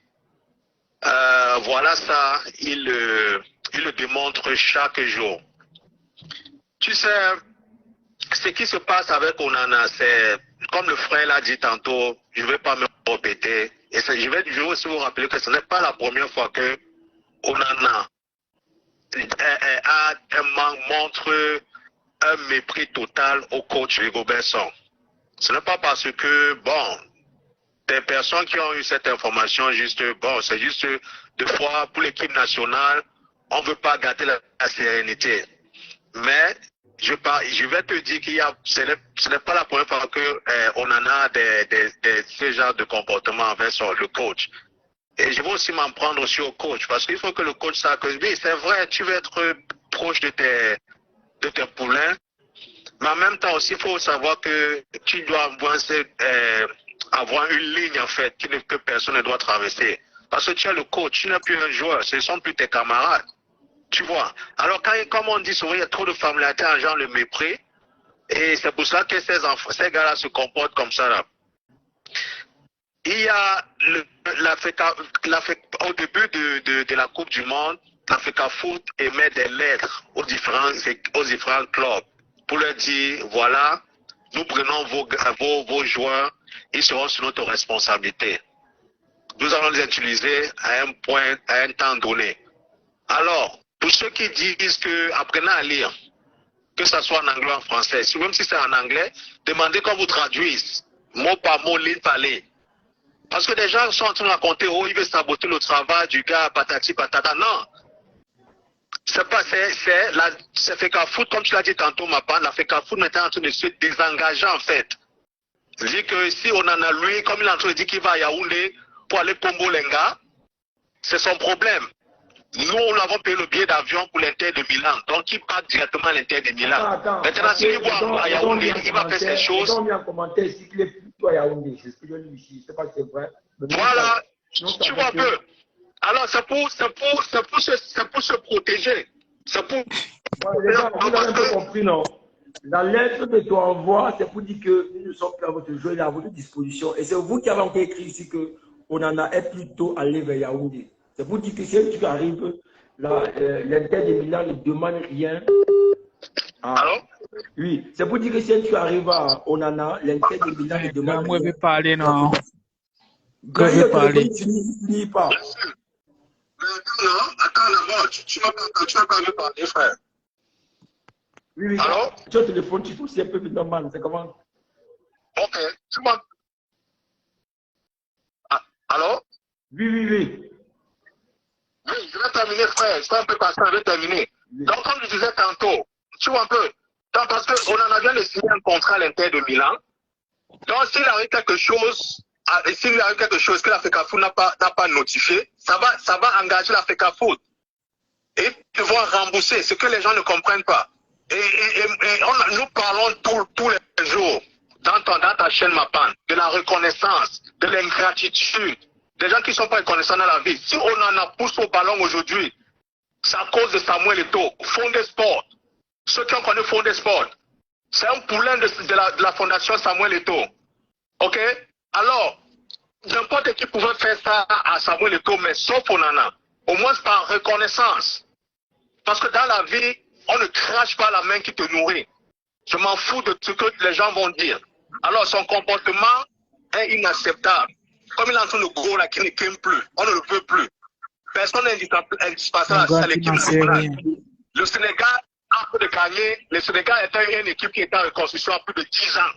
Voilà ça, il le démontre chaque jour. Tu sais, ce qui se passe avec Onana, c'est, comme le frère l'a dit tantôt, je ne vais pas me répéter, et je vais aussi vous rappeler que ce n'est pas la première fois que Onana montre un mépris total au coach Rigobert Song. Ce n'est pas parce que, bon, des personnes qui ont eu cette information, c'est juste deux fois pour l'équipe nationale, on ne veut pas gâter la sérénité. Mais je vais te dire ce n'est pas la première fois qu'on en a ce genre de comportement envers le coach. Et je vais aussi m'en prendre aussi au coach, parce qu'il faut que le coach sache que oui, c'est vrai, tu veux être proche de tes poulains, mais en même temps aussi, il faut savoir que tu dois avoir une ligne, en fait, que personne ne doit traverser. Parce que tu es le coach, tu n'es plus un joueur, ce ne sont plus tes camarades. Tu vois. Alors, comme on dit souvent, il y a trop de familiarité en genre le mépris. Et c'est pour ça que ces gars-là se comportent comme ça, là. Il y a au début de la Coupe du Monde, l'Africa Foot émet des lettres aux différents clubs pour leur dire, voilà, nous prenons vos joueurs, ils seront sur notre responsabilité. Nous allons les utiliser à un temps donné. Alors, pour ceux qui disent que apprenez à lire, que ce soit en anglais ou en français, même si c'est en anglais, demandez qu'on vous traduise, mot par mot, ligne par ligne. Parce que des gens sont en train de raconter, oh, il veut saboter le travail du gars, patati patata. Non. C'est FECA Foot, comme tu l'as dit tantôt, ma part, la FECA Foot maintenant en train de se désengager, en fait. Vu que si on en a lui, comme il est en train de dire qu'il va à Yaoundé pour aller Pombo Lenga, c'est son problème. Nous, on l'avons payé le billet d'avion pour l'Inter de Milan. Donc, il part directement à l'Inter de Milan. Maintenant, s'il va à Yaoundé, il va faire ces choses. Ils ont mis un commentaire ici qu'il est plutôt à Yaoundé. C'est ce que je dis ici. Je ne sais pas si c'est vrai. Voilà. Tu vois un peu. Alors, c'est pour se protéger. C'est pour... Les gens, vous avez un peu compris, non? La lettre que tu envoies, c'est pour dire que nous sommes prêts à votre jeu et à votre disposition. Et c'est vous qui avez encore écrit ici que Onana est plutôt allé vers Yaoundé. C'est pour dire que si tu arrives, l'Inter de Milan ne demande rien. Alors? Oui, c'est pour dire que si tu arrives à Onana, l'Inter de Milan ne demande rien. Moi, je vais parler, non? Je vais parler. Tu n'y pas. Attends d'abord, tu m'as pas vu parler, frère. Oui, oui. Alors? Tu as le téléphone, tu touches un peu normal. C'est comment? Ok. Tu m'as... Alors? Oui, oui, oui. Oui, je vais terminer, frère. Je vais un peu passer, je vais terminer. Oui. Donc, comme je disais tantôt, tu vois un peu, parce qu'on en a bien de signer un contrat à l'Inter de Milan. Donc, s'il arrive quelque chose que l'Africa Foot n'a pas notifié, ça va engager l'Africa Foot. Et ils vont rembourser, ce que les gens ne comprennent pas. Nous parlons tous les jours, dans ta chaîne Mapan, de la reconnaissance, de l'ingratitude, des gens qui ne sont pas reconnaissants dans la vie. Si on en a poussé au ballon aujourd'hui, c'est à cause de Samuel Eto'o, Fondé Sport. Ceux qui ont connu Fondé Sport, c'est un poulain de la fondation Samuel Eto'o. Ok? Alors, n'importe qui pouvait faire ça à Samuel Eto'o, mais sauf Onana. Au moins par reconnaissance. Parce que dans la vie, on ne crache pas la main qui te nourrit. Je m'en fous de ce que les gens vont dire. Alors, son comportement est inacceptable. Comme il est en train de gros là, qui ne qu'aime plus. On ne le veut plus. Personne n'est indispensable à l'équipe nationale. Le Sénégal a peu de gagner. Le Sénégal est une équipe qui est en reconstruction à plus de 10 ans.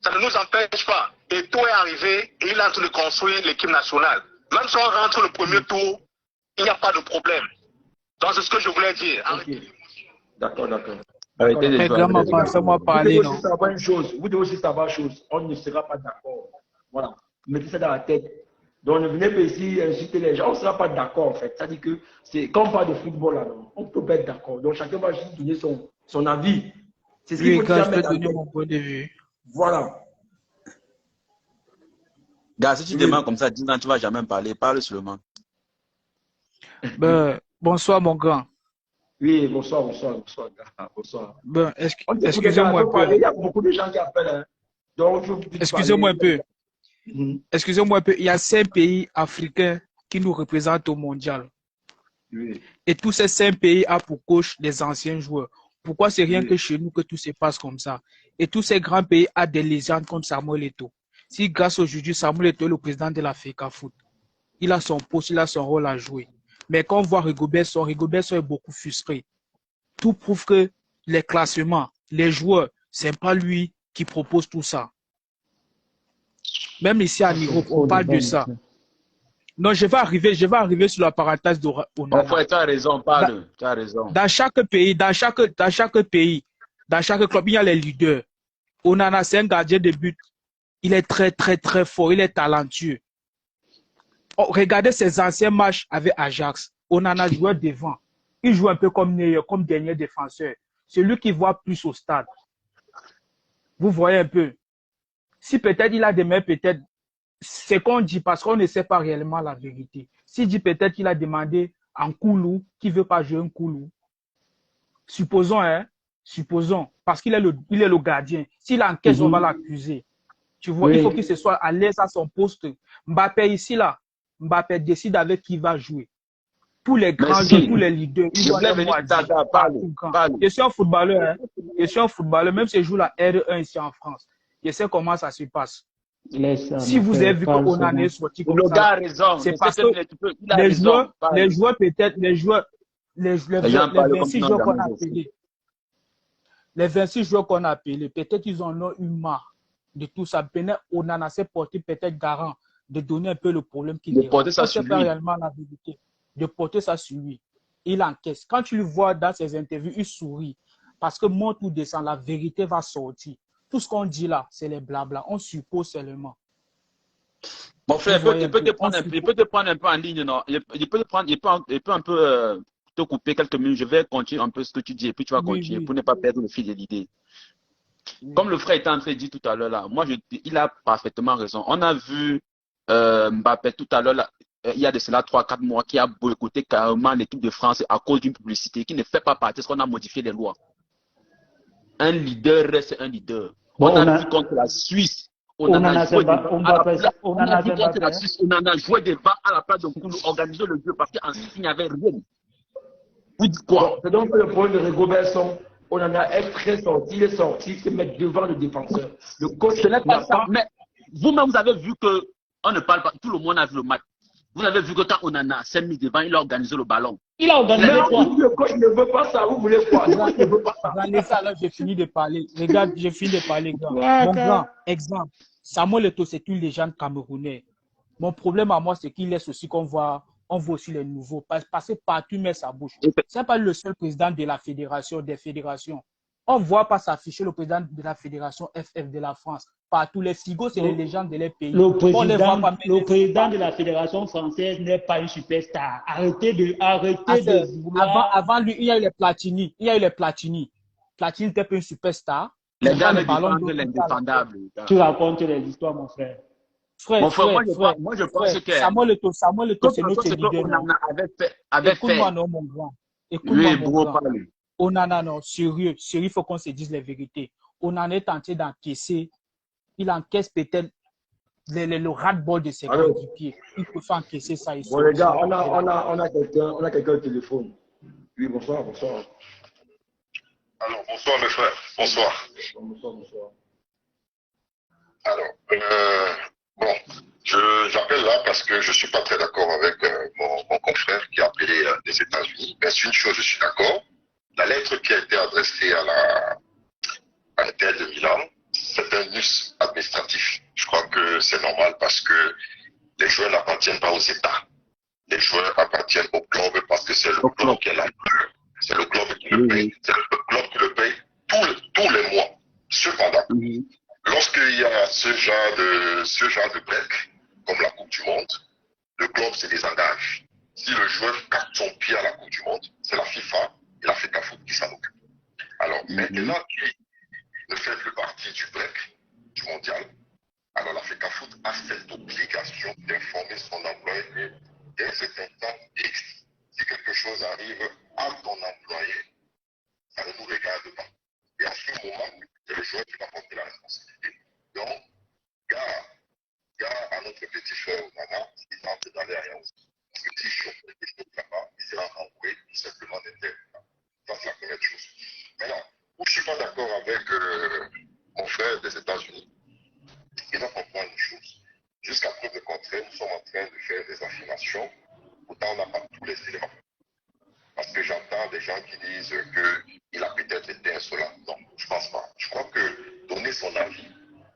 Ça ne nous empêche pas. Et tout est arrivé et il est en train de construire l'équipe nationale. Même si on rentre le premier tour, il n'y a pas de problème. Donc c'est ce que je voulais dire. Okay. D'accord, d'accord. Arrêtez de moi parler. Vous devez aussi savoir une chose. On ne sera pas d'accord. Voilà. Mettez ça dans la tête. Donc ne venez pas ici insulter les gens. On ne sera pas d'accord en fait. Ça dit que c'est quand on parle de football là, on peut pas être d'accord. Donc chacun va juste donner son avis. C'est ce qu'il faut je peux donner mon point de vue. Voilà. Gars, si tu demandes comme ça, dis non, tu ne vas jamais parler. Parle seulement. Bonsoir, mon grand. Oui, bonsoir. Excusez-moi un peu. Il y a beaucoup de gens qui appellent. Excusez-moi un peu. Excusez-moi un peu. Il y a 5 pays africains qui nous représentent au mondial. Oui. Et tous ces 5 pays ont pour coach des anciens joueurs. Pourquoi c'est rien que chez nous que tout se passe comme ça? Et tous ces grands pays ont des légendes comme Samuel Eto'o. Si grâce aujourd'hui, Samuel Eto'o est le président de l'Africa Foot, il a son poste, il a son rôle à jouer. Mais quand on voit Rigobert Song est beaucoup frustré. Tout prouve que les classements, les joueurs, ce n'est pas lui qui propose tout ça. Même ici en Europe, on parle de ça. Non, je vais arriver sur la parenthèse d'Onana. Tu as raison, parle. Tu as raison. Dans chaque pays, dans chaque club, il y a les leaders. Onana, c'est un gardien de but. Il est très, très, très fort. Il est talentueux. regardez ses anciens matchs avec Ajax. Onana jouait devant. Il joue un peu comme dernier défenseur. Celui qui voit plus au stade. Vous voyez un peu. Si peut-être il a des mains, peut-être, c'est qu'on dit parce qu'on ne sait pas réellement la vérité. S'il dit peut-être qu'il a demandé un Koulou, qui ne veut pas jouer un Koulou. Supposons, parce qu'il est le gardien. S'il encaisse, on va l'accuser. Tu vois, il faut qu'il se soit à l'aise à son poste. Mbappé ici, là, Mbappé décide avec qui il va jouer. Tous les grands joueurs, tous les leaders, ils doivent avoir Je suis un footballeur, hein. Je suis un footballeur, même si je joue la R1 ici en France. Je sais comment ça se passe. Si vous avez vu qu'on est sorti comme ça, c'est parce que les joueurs peut-être, les 26 joueurs qu'on a appelés, les 26 joueurs qu'on a appelés, peut-être ils en ont eu marre de tout ça. Onana s'est porté peut-être garant de donner un peu le problème qu'il y a. C'est pas réellement la vérité. De porter ça sur lui. Il encaisse. Quand tu le vois dans ses interviews, il sourit. Parce que monte ou descend, la vérité va sortir. Tout ce qu'on dit là, c'est les blabla. On suppose seulement. Mon frère, il peut te prendre un peu en ligne, non? Il peut un peu te couper quelques minutes. Je vais continuer un peu ce que tu dis et puis tu vas continuer pour ne pas perdre le fil de l'idée. Comme le frère était en train de dire tout à l'heure là, il a parfaitement raison. On a vu Mbappé tout à l'heure là. Il y a de cela 3-4 mois qui a boycotté carrément l'équipe de France à cause d'une publicité qui ne fait pas partie parce qu'on a modifié les lois. Un leader reste un leader. On a vu contre la Suisse. On en a joué devant à la place de Koulou, organiser le jeu parce qu'en Suisse, il n'y avait rien. Vous dites quoi? C'est donc le problème de Rigobert. On en a très sorti, il est sorti, se mettre devant le défenseur. Le coach, ce n'est pas ça. Mais vous-même, vous avez vu que on ne parle pas, tout le monde a vu le match. Vous avez vu que quand Onana s'est mis devant, il a organisé le ballon. Il a organisé quoi? Le coach ne veut pas ça. Vous voulez quoi? Il ne veut pas ça. J'ai fini de parler. Regarde, j'ai fini de parler, gars. Mon grand exemple, Samuel Eto'o, c'est une légende camerounaise. Mon problème à moi, c'est qu'il laisse aussi qu'on voit aussi les nouveaux. Passer partout, met sa bouche. Ce n'est pas le seul président de la fédération, des fédérations. On ne voit pas s'afficher le président de la fédération FF de la France. Partout, les Figo, c'est les légendes de les pays. Le président de la fédération française n'est pas une superstar. Arrêtez de vouloir... Avant lui, il y a eu les Platini. Platini n'était pas une superstar. Les gars ne défendent l'indéfendable. Tu racontes les histoires, mon frère. Moi, je pense que Samuel Eto'o, c'est notre leader. Écoute-moi, non, mon grand. Écoute-moi, mon grand. Onana, non, sérieux, il faut qu'on se dise les vérités. Onana est tenté d'encaisser. Il encaisse peut-être le ras-de-bol de ses coéquipiers. Il peut faire encaisser ça ici. Bon, les gars, on a quelqu'un au téléphone. Oui, bonsoir. Alors, bonsoir, mes frères. Bonsoir. Alors, j'appelle là parce que je ne suis pas très d'accord avec mon confrère qui a appelé des États-Unis. Mais sur une chose, je suis d'accord. La lettre qui a été adressée à l'Inter de Milan, c'est un nus administratif. Je crois que c'est normal parce que les joueurs n'appartiennent pas aux États. Les joueurs appartiennent au club parce que c'est le club qui est là. C'est le club qui le paye. C'est le club qui le paye tous les mois. Cependant, lorsqu'il y a ce genre de break, comme la Coupe du Monde, le club se désengage. Si le joueur capte son pied à la Coupe du Monde, c'est la FIFA et la FECAFOOT qui s'en occupe. Alors maintenant qu'il ne fait plus partie du break du mondial, alors la FECAFOOT a cette obligation d'informer son employé dès un certain temps X. Si quelque chose arrive à ton employé, ça ne nous regarde pas. Et à ce moment, c'est le joueur qui va porter la responsabilité. Donc, gare à notre petit frère Onana, il tente d'aller à rien aussi. Parce que si je ne là-bas, il sera envoyé tout simplement d'intérêt. Ça, c'est la première chose. Maintenant, où je ne suis pas d'accord avec mon frère des États-Unis, il doit comprendre une chose. Jusqu'à preuve de contraire, nous sommes en train de faire des affirmations, pourtant on n'a pas tous les éléments. Parce que j'entends des gens qui disent qu'il a peut-être été insolent. Non, je ne pense pas. Je crois que donner son avis,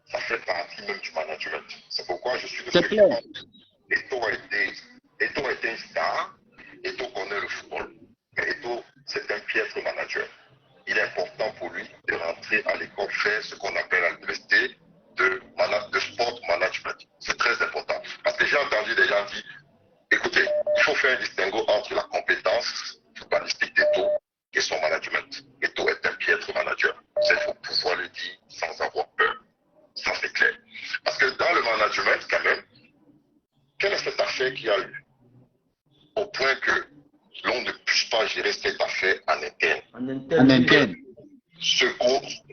ça fait partie même du management. C'est pourquoi je suis de ceux qui pensent Eto'o a été une star, Eto'o connaît le football, mais Eto'o, c'est un piètre manager. Il est important pour lui de rentrer à l'école, faire ce qu'on appelle à l'université de sport management. C'est très important. Parce que j'ai entendu des gens dire fait un distinguo entre la compétence footballistique d'Eto'o et son management. Eto'o est un piètre manager. Il faut pouvoir le dire sans avoir peur. Ça, c'est clair. Parce que dans le management, quand même, quelle est cette affaire qu'il y a eu? Au point que l'on ne puisse pas gérer cette affaire en interne. En interne.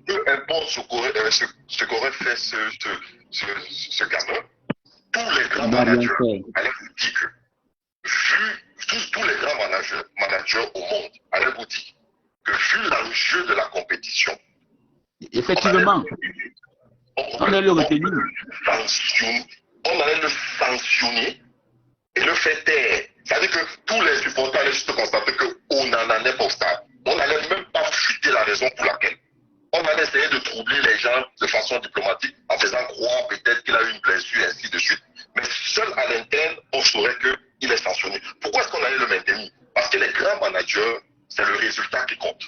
Peu importe ce qu'aurait fait ce gamin, tous les grands managers, allez vous dire que, vu tous les grands managers au monde, allez vous dire que vu l'enjeu de la compétition, effectivement, on allait le retenir. On allait le sanctionner et le faire taire. C'est-à-dire que tous les supporters allaient juste constater qu'on n'en est pas au stade. On n'allait même pas fuiter la raison pour laquelle. On allait essayer de troubler les gens de façon diplomatique en faisant croire peut-être qu'il a eu une blessure et ainsi de suite. Mais seul à l'interne, on saurait qu'il est sanctionné. Pourquoi est-ce qu'on allait le maintenir? Parce que les grands managers, c'est le résultat qui compte.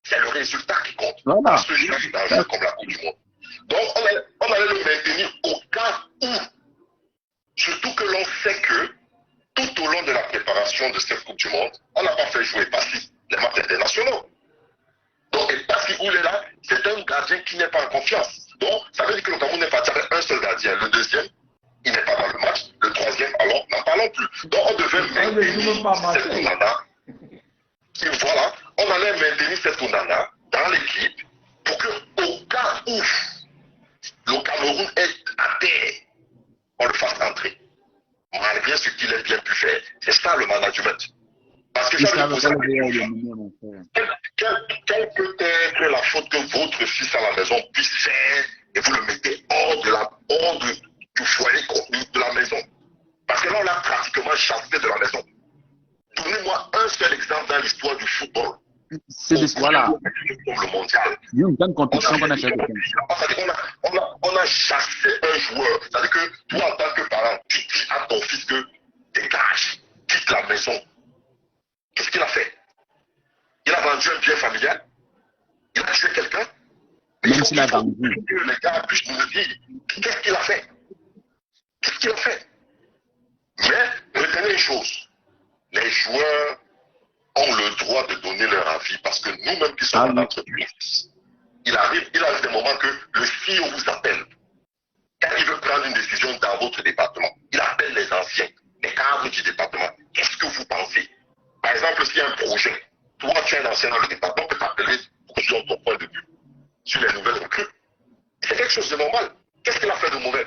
C'est le résultat qui compte. Voilà. Parce que je suis dans un jeu comme la Coupe du Monde. Donc on allait le maintenir au cas où, surtout que l'on sait que tout au long de la préparation de cette Coupe du Monde, on n'a pas fait jouer Passy, les matchs internationaux. Donc, et Passy où il est là, c'est un gardien qui n'est pas en confiance. Donc, ça veut dire que le Cameroun n'est pas avec un seul gardien. Le deuxième, il n'est pas dans le match. Le troisième, alors, n'en parlons plus. Donc, on devait maintenir cette Onana. Et voilà, on allait maintenir cette Onana dans l'équipe pour qu'au cas où le Cameroun est à terre, on le fasse entrer. Malgré ce qu'il a bien pu faire. C'est ça le management. Parce que j'avais posé la question, quelle peut être la faute que votre fils à la maison puisse faire et vous le mettez hors du foyer de la maison? Parce que là, on l'a pratiquement chassé de la maison. Donnez-moi un seul exemple dans l'histoire du football. C'est voilà. Le mondial. Il y a une grande compétition qu'on a chassé. On a chassé un joueur. C'est-à-dire que toi, en tant que parent, tu dis à ton fils que dégage, quitte la maison. Qu'est-ce qu'il a fait? Il a vendu un bien familial? Il a tué quelqu'un? Même s'il a vendu. Que les gars puissent nous le dire. Qu'est-ce qu'il a fait? Qu'est-ce qu'il a fait? Mais retenez une chose. Les joueurs ont le droit de donner leur avis parce que nous-mêmes qui sommes dans l'entreprise, il arrive des moments que le CEO vous appelle. Quand il veut prendre une décision dans votre département, il appelle les anciens, les cadres du département. Qu'est-ce que vous pensez? Par exemple, s'il y a un projet, toi tu es un ancien dans le département, on peut t'appeler pour que tu donnes ton point de vue sur les nouvelles recrues. C'est quelque chose de normal. Qu'est-ce qu'il a fait de mauvais?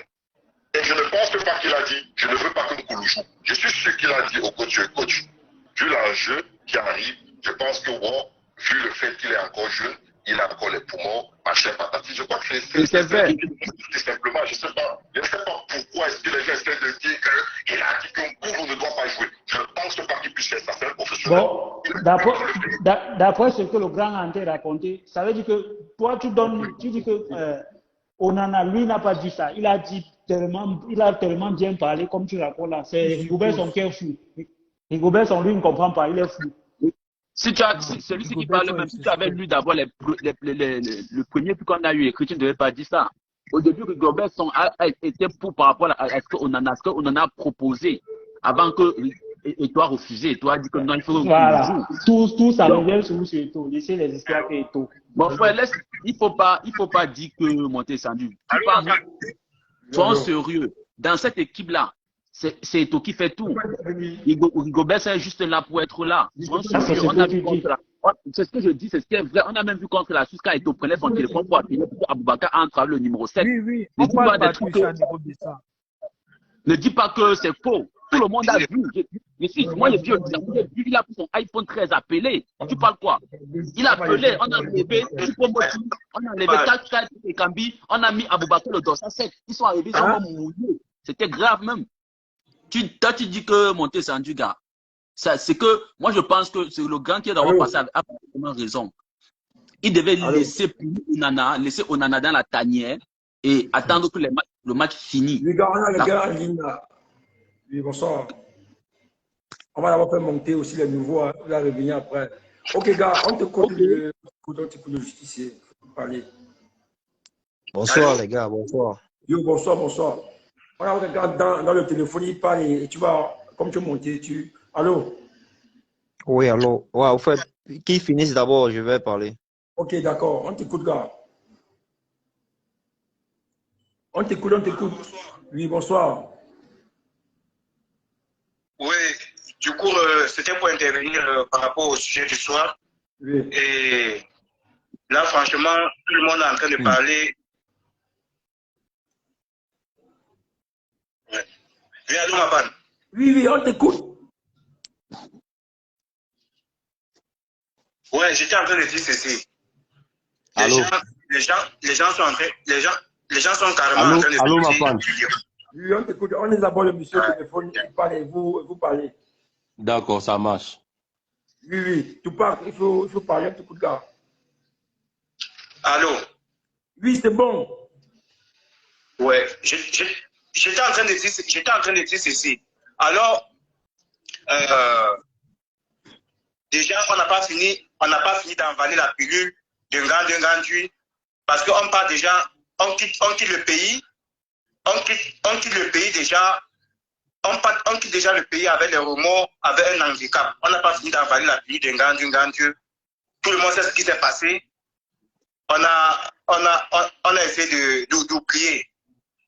Et je ne pense pas qu'il a dit, je ne veux pas que Nkoulou joue. Je suis sûr qu'il a dit au coach, vu l'enjeu qui arrive, je pense que bon, vu le fait qu'il est encore jeune, il a encore les poumons, machin, patati, je crois que c'est vrai. Tout simplement, je ne sais pas pourquoi est-ce que les gens essaient de dire qu'il a dit qu'un Nkoulou ne doit pas jouer. Je ne pense pas qu'il puisse faire ça, c'est un professionnel. Bon, d'après ce que le grand André raconté, ça veut dire que toi tu dis que Onana, lui, n'a pas dit ça. Il a tellement bien parlé, comme tu racontes là. C'est Rigobert son cœur fou. Rigobert son lui ne comprend pas, il est fou. Si celui qui parle même, si tu avais lu d'abord le premier truc qu'on a eu écrit, tu ne devais pas dire ça. Au début, Rigobert était pour par rapport à ce qu'on en a proposé avant que et toi refusé. Et toi dit que non, il faut voilà. Tout ça revient sur Eto. Laissez les histoires que Eto. Bon frère, il faut pas dire que Monté Sandu. Sois sérieux. Dans cette équipe-là, c'est Eto qui fait tout. Rigobert, c'est juste là pour être là. C'est ce que je dis, c'est ce qui est vrai. On a même vu contre la Suisse quand Eto prenait son téléphone pour appeler Aboubakar entre le numéro 7. Oui, on parle pas de ça. Ne dis pas que c'est faux. Tout le monde a vu. Moi, j'ai vu, il a pris son iPhone 13 appelé. Tu parles quoi? Il a appelé, on a enlevé on a enlevé 4 et Kambi, on a mis Aboubakar le dossier 7. Ils sont arrivés, ils sont mouillés. C'était grave même. Toi, tu dis que Monté Sandu, gars. C'est que, moi, je pense que c'est le grand qui est d'avoir passé avec absolument raison. Il devait laisser Onana dans la tanière et attendre que le match finisse. Les gars, en ligne là. Oui, bonsoir. On va d'abord faire monter aussi les nouveaux, on va revenir après. Ok, gars, on te compte le petit de justicier. Il faut parler. Bonsoir, les gars, bonsoir. Yo, bonsoir. On a un gars dans le téléphone, il parle et tu vas comme tu es monté, tu... Allô? Oui, allô. Ouais, au fait, qu'ils finissent d'abord, je vais parler. Ok, d'accord. On t'écoute, gars. On t'écoute, on t'écoute. Oui, bonsoir. Oui, du coup, c'était pour intervenir par rapport au sujet du soir. Oui. Et là, franchement, tout le monde est en train de parler. Ouais. Oui, allô, Mapan? Oui, oui, on t'écoute. Ouais, j'étais en train de dire ceci. Allô? Les gens sont en train, les gens sont carrément Allô? en train de Allô, sortir. Mapan? Oui, on t'écoute. On est d'abord le monsieur au téléphone, il parle et vous parlez. D'accord, ça marche. Oui, oui, tu parles, il faut parler, on t'écoute, gars. Allô? Oui, c'est bon. Ouais, j'étais en train de dire ceci. Alors, déjà, on n'a pas fini d'envaler la pilule d'un grand d'huile, parce qu'on part déjà, on quitte le pays, on quitte le pays déjà, on quitte déjà le pays avec les remords, avec un handicap. On n'a pas fini d'envaler la pilule d'un grand Dieu. Tout le monde sait ce qui s'est passé. On a essayé d'oublier.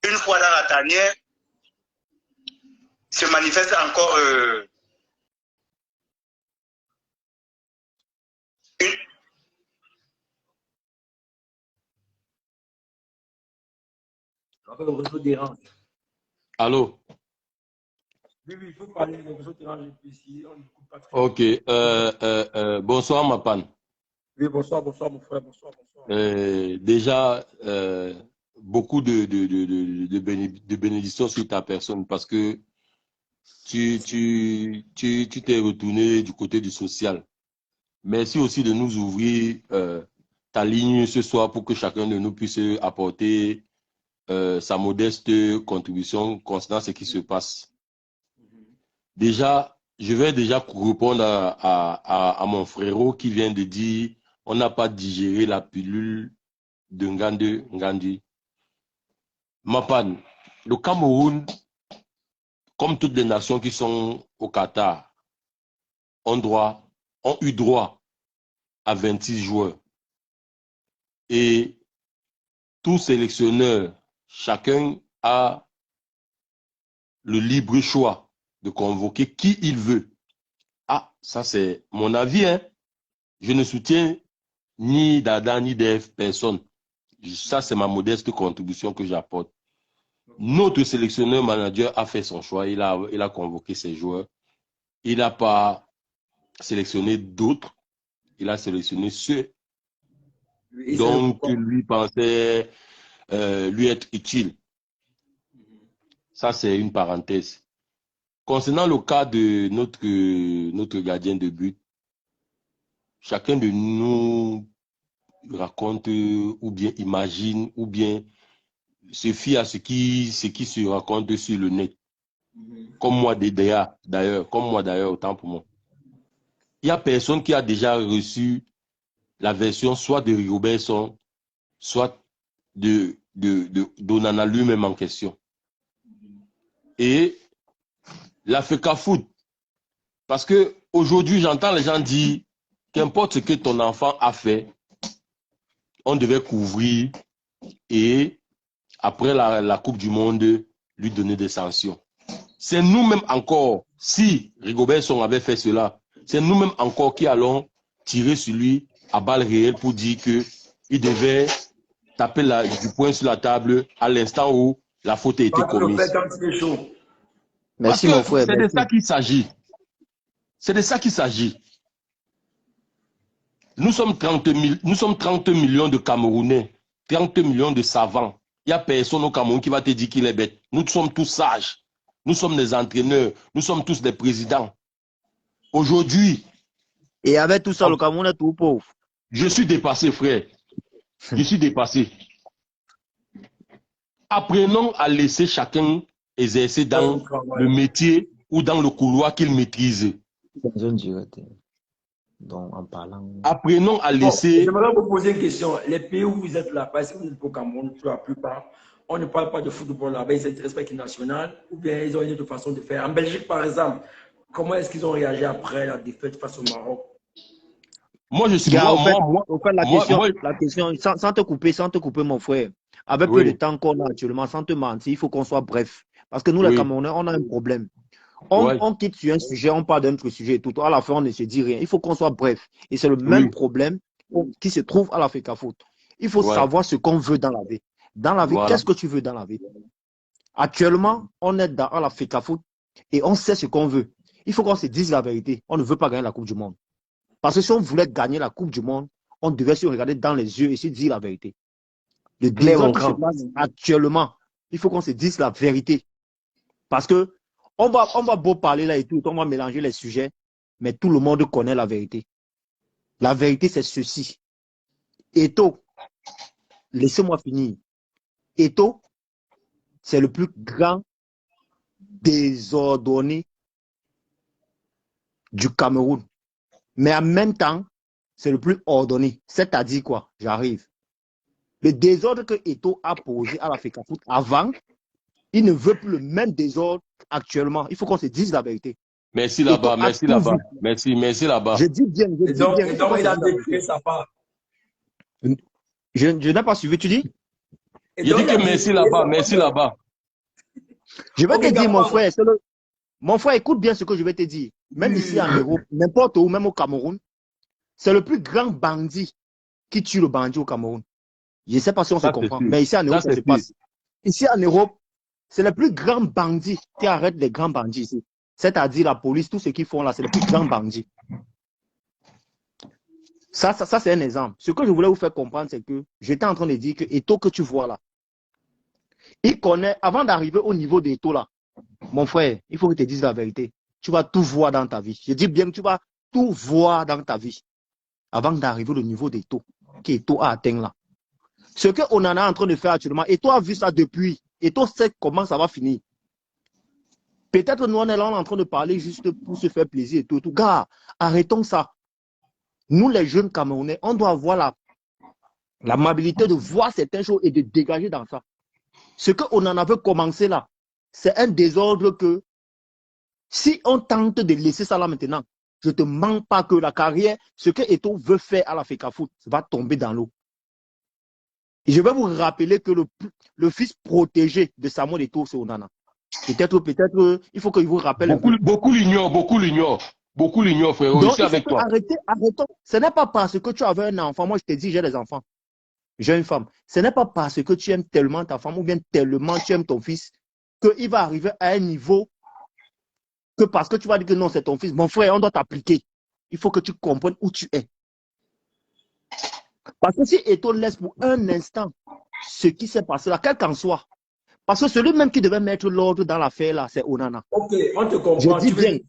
Une fois dans la tanière, se manifeste encore Le réseau dérange. Allô? Oui, oui, il faut parler, le réseau dérange ici, on n'écoute pas très Ok. Bonsoir, Mapan. Oui, bonsoir, bonsoir, mon frère, bonsoir, bonsoir. Déjà, beaucoup de bénédictions sur ta personne parce que tu t'es retourné du côté du social. Merci aussi de nous ouvrir ta ligne ce soir pour que chacun de nous puisse apporter sa modeste contribution concernant ce qui se passe. Déjà, je vais déjà répondre à mon frérot qui vient de dire on n'a pas digéré la pilule de Ngandi. Mapan, le Cameroun, comme toutes les nations qui sont au Qatar, ont eu droit à 26 joueurs. Et tout sélectionneur, chacun a le libre choix de convoquer qui il veut. Ah, ça c'est mon avis, hein. Je ne soutiens ni Dada ni Def, personne. Ça c'est ma modeste contribution que j'apporte. Notre sélectionneur manager a fait son choix, il a convoqué ses joueurs. Il n'a pas sélectionné d'autres, il a sélectionné ceux dont lui pensait lui être utile. Ça, c'est une parenthèse. Concernant le cas de notre gardien de but, chacun de nous raconte ou bien imagine ou bien se fie à ce qui se raconte sur le net. Comme moi d'ailleurs, autant pour moi. Il n'y a personne qui a déjà reçu la version soit de Rigobertson, soit de Onana lui-même en question. Et la FECAFOOT, parce que aujourd'hui j'entends les gens dire qu'importe ce que ton enfant a fait, on devait couvrir et après la Coupe du Monde, lui donner des sanctions. C'est nous-mêmes encore, si Rigobertson avait fait cela, c'est nous-mêmes encore qui allons tirer sur lui à balles réelles pour dire qu'il devait taper du poing sur la table à l'instant où la faute a été commise. Merci, mon frère. C'est de ça qu'il s'agit. C'est de ça qu'il s'agit. Nous sommes 30 millions de Camerounais, 30 millions de savants. Il n'y a personne au Cameroun qui va te dire qu'il est bête. Nous sommes tous sages. Nous sommes des entraîneurs. Nous sommes tous des présidents. Aujourd'hui. Et avec tout ça, le Cameroun est tout pauvre. Je suis dépassé, frère. Je suis dépassé. Apprenons à laisser chacun exercer dans le métier ou dans le couloir qu'il maîtrise. Donc, en parlant... Apprenons à laisser... J'aimerais vous poser une question. Les pays où vous êtes là, parce que vous êtes au Cameroun, pour la plupart, on ne parle pas de football là-bas, ils s'intéressent pas à l'équipe nationale, ou bien ils ont une autre façon de faire. En Belgique, par exemple, comment est-ce qu'ils ont réagi après la défaite face au Maroc? Moi, je suis. La question, sans te couper, mon frère, avec peu de temps qu'on a actuellement, sans te mentir, il faut qu'on soit bref. Parce que nous, les Camerounais, on a un problème. On quitte sur un sujet, on parle d'un autre sujet et tout. À la fin, on ne se dit rien. Il faut qu'on soit bref. Et c'est le même problème qui se trouve à l'Africa Foot. Il faut savoir ce qu'on veut dans la vie. Dans la vie, qu'est-ce que tu veux dans la vie? Actuellement, on est à l'Africa Foot et on sait ce qu'on veut. Il faut qu'on se dise la vérité. On ne veut pas gagner la Coupe du Monde. Parce que si on voulait gagner la Coupe du Monde, on devait se regarder dans les yeux et se dire la vérité. Le désordre qui se passe actuellement, il faut qu'on se dise la vérité. Parce que on va beau parler là et tout, on va mélanger les sujets, mais tout le monde connaît la vérité. La vérité, c'est ceci. Eto'o, laissez-moi finir. Eto'o, c'est le plus grand désordonné du Cameroun. Mais en même temps, c'est le plus ordonné. C'est-à-dire quoi? J'arrive. Le désordre que Eto'o a posé à l'Africa Foot avant, il ne veut plus le même désordre actuellement. Il faut qu'on se dise la vérité. Merci là-bas, merci là-bas. Merci là-bas. Je dis bien, je dis bien. Et donc il a déclaré sa part. Je n'ai pas suivi, tu dis? Je dis que merci là-bas, merci là-bas. Je vais te dire, mon frère, mon frère, écoute bien ce que je vais te dire. Même ici en Europe, n'importe où, même au Cameroun, c'est le plus grand bandit qui tue le bandit au Cameroun. Je ne sais pas si on se comprend, mais ici en Europe, ça se passe. Ici en Europe, c'est le plus grand bandit qui arrête les grands bandits ici. C'est-à-dire la police, tout ce qu'ils font là, c'est le plus grand bandit. Ça c'est un exemple. Ce que je voulais vous faire comprendre, c'est que j'étais en train de dire que Eto'o que tu vois là, il connaît, avant d'arriver au niveau d'Eto'o là, mon frère, il faut que tu te dises la vérité. Tu vas tout voir dans ta vie. Je dis bien que tu vas tout voir dans ta vie avant d'arriver au niveau d'Eto'o, qu'Eto'o a atteint là. Ce qu'on en est en train de faire actuellement, Eto'o a vu ça depuis. Eto'o sait comment ça va finir. Peut-être nous, on est là en train de parler juste pour se faire plaisir et tout. Gars, arrêtons ça. Nous, les jeunes Camerounais, on doit avoir l'amabilité de voir certaines choses et de dégager dans ça. Ce qu'on en avait commencé là, c'est un désordre que si on tente de laisser ça là maintenant, je ne te mens pas que la carrière, ce que Eto'o veut faire à l'Africa Foot, va tomber dans l'eau. Et je vais vous rappeler que le fils protégé de Samuel Eto'o, c'est Onana. Peut-être, il faut qu'il vous rappelle. Beaucoup l'ignorent, frère. Donc, ici avec toi. Arrêtons. Ce n'est pas parce que tu avais un enfant. Moi, je te dis, j'ai des enfants. J'ai une femme. Ce n'est pas parce que tu aimes tellement ta femme ou bien tellement tu aimes ton fils qu'il va arriver à un niveau que parce que tu vas dire que non, c'est ton fils. Mon frère, on doit t'appliquer. Il faut que tu comprennes où tu es. Parce que si Eto'o laisse pour un instant ce qui s'est passé là, quel qu'en soit, parce que celui même qui devait mettre l'ordre dans l'affaire là, c'est Onana. Ok, on te comprend. Je dis bien,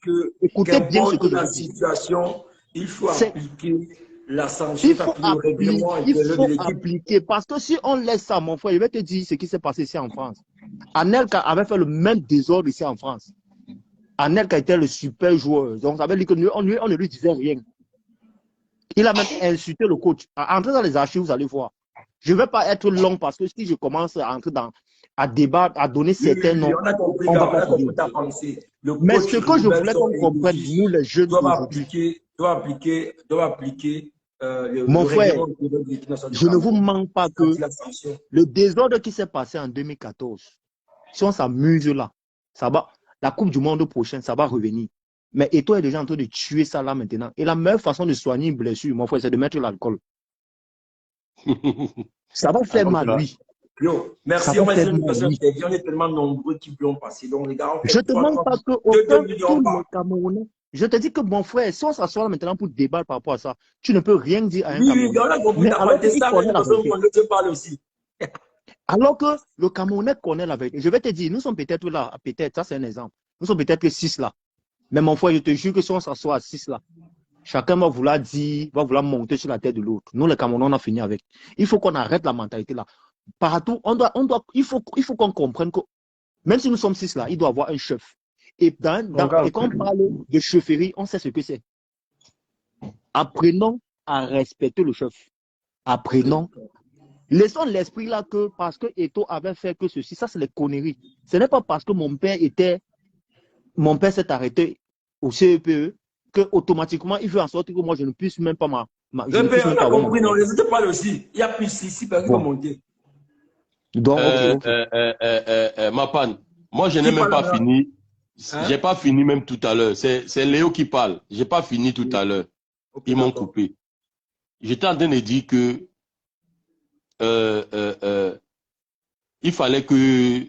écoutez bien ce que je la dis. Situation, il faut appliquer la sanction, il faut appliquer, parce que si on laisse ça, mon frère, je vais te dire ce qui s'est passé ici en France. Anelka avait fait le même désordre ici en France. Anelka était le super joueur, donc ça veut dire qu'on ne lui disait rien. Il a même insulté le coach. Entrez dans les archives, vous allez voir. Je ne vais pas être long parce que si je commence à entrer à débattre, à donner certains noms, on a compris, on va pas ta pensée. Mais ce que je voulais qu'on comprenne, nous les jeunes doivent appliquer mon frère, je ne vous mens pas que le désordre qui s'est passé en 2014, si on s'amuse là, ça va, la Coupe du Monde prochaine, ça va revenir. Mais Eto'o est déjà en train de tuer ça là maintenant. Et la meilleure façon de soigner une blessure, mon frère, c'est de mettre l'alcool. Ça va faire mal, oui. Yo, merci. On est tellement nombreux qui l'ont passé. Donc, les gars, je ne te demande pas que aucun les Camerounais. Je te dis que mon frère, si on s'assoit maintenant pour débattre par rapport à ça, tu ne peux rien dire à un Camerounais. Alors que le Camerounais connaît la vérité. Je vais te dire, nous sommes peut-être là, peut-être, ça c'est un exemple. Nous sommes peut-être 6 là. Mais mon frère, je te jure que si on s'assoit à 6 là, chacun va vouloir dire, va vouloir monter sur la tête de l'autre. Nous, les Camerounais, on a fini avec. Il faut qu'on arrête la mentalité là. Partout, il faut qu'on comprenne que même si nous sommes 6 là, il doit y avoir un chef. Et quand on parle de chefferie, on sait ce que c'est. Apprenons à respecter le chef. Apprenons. Laissons l'esprit là que parce que Eto'o avait fait que ceci, ça c'est les conneries. Ce n'est pas parce que mon père s'est arrêté au CEPE que automatiquement il fait en sorte que moi je ne puisse même pas on a compris, non, les autres parlent aussi. Il y a plus 6 personnes qui vont monter. Donc, ok. Mapan, moi je n'ai même pas fini. J'ai pas fini même tout à l'heure. C'est Léo qui parle. J'ai pas fini tout à l'heure. Ils m'ont coupé. J'étais en train de dire que il fallait que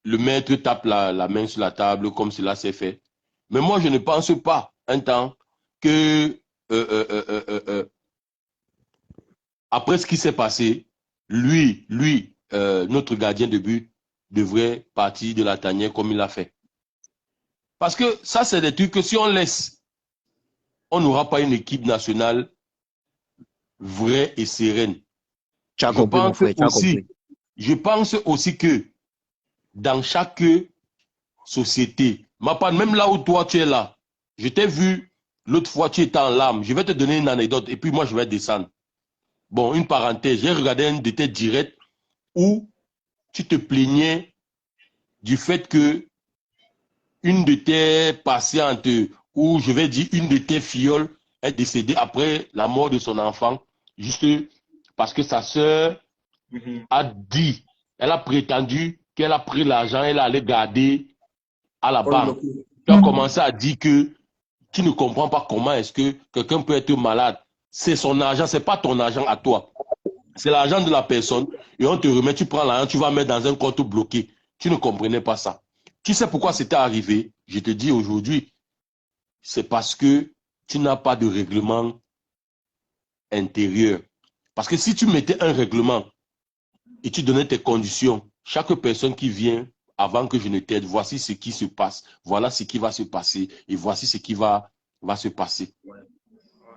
le maître tape la main sur la table comme cela s'est fait. Mais moi je ne pense pas un temps que après ce qui s'est passé, lui, notre gardien de but, devrait partir de la tanière comme il l'a fait. Parce que ça, c'est des trucs que si on laisse, on n'aura pas une équipe nationale vraie et sereine. Je pense aussi que dans chaque société, même là où toi tu es là, je t'ai vu l'autre fois, tu étais en larmes. Je vais te donner une anecdote et puis moi je vais descendre. Bon, une parenthèse, j'ai regardé un de tes directs où tu te plaignais du fait que une de tes patientes, ou je vais dire une de tes filleules, est décédée après la mort de son enfant, juste parce que sa sœur a dit, elle a prétendu qu'elle a pris l'argent, elle allait garder à la banque. Tu as commencé à dire que tu ne comprends pas comment est-ce que quelqu'un peut être malade. C'est son argent, c'est pas ton argent à toi. C'est l'argent de la personne et on te remet, tu prends l'argent, tu vas mettre dans un compte bloqué. Tu ne comprenais pas ça. Tu sais pourquoi c'était arrivé? Je te dis aujourd'hui, c'est parce que tu n'as pas de règlement intérieur. Parce que si tu mettais un règlement et tu donnais tes conditions, chaque personne qui vient, avant que je ne t'aide, voici ce qui se passe, voilà ce qui va se passer et voici ce qui va se passer.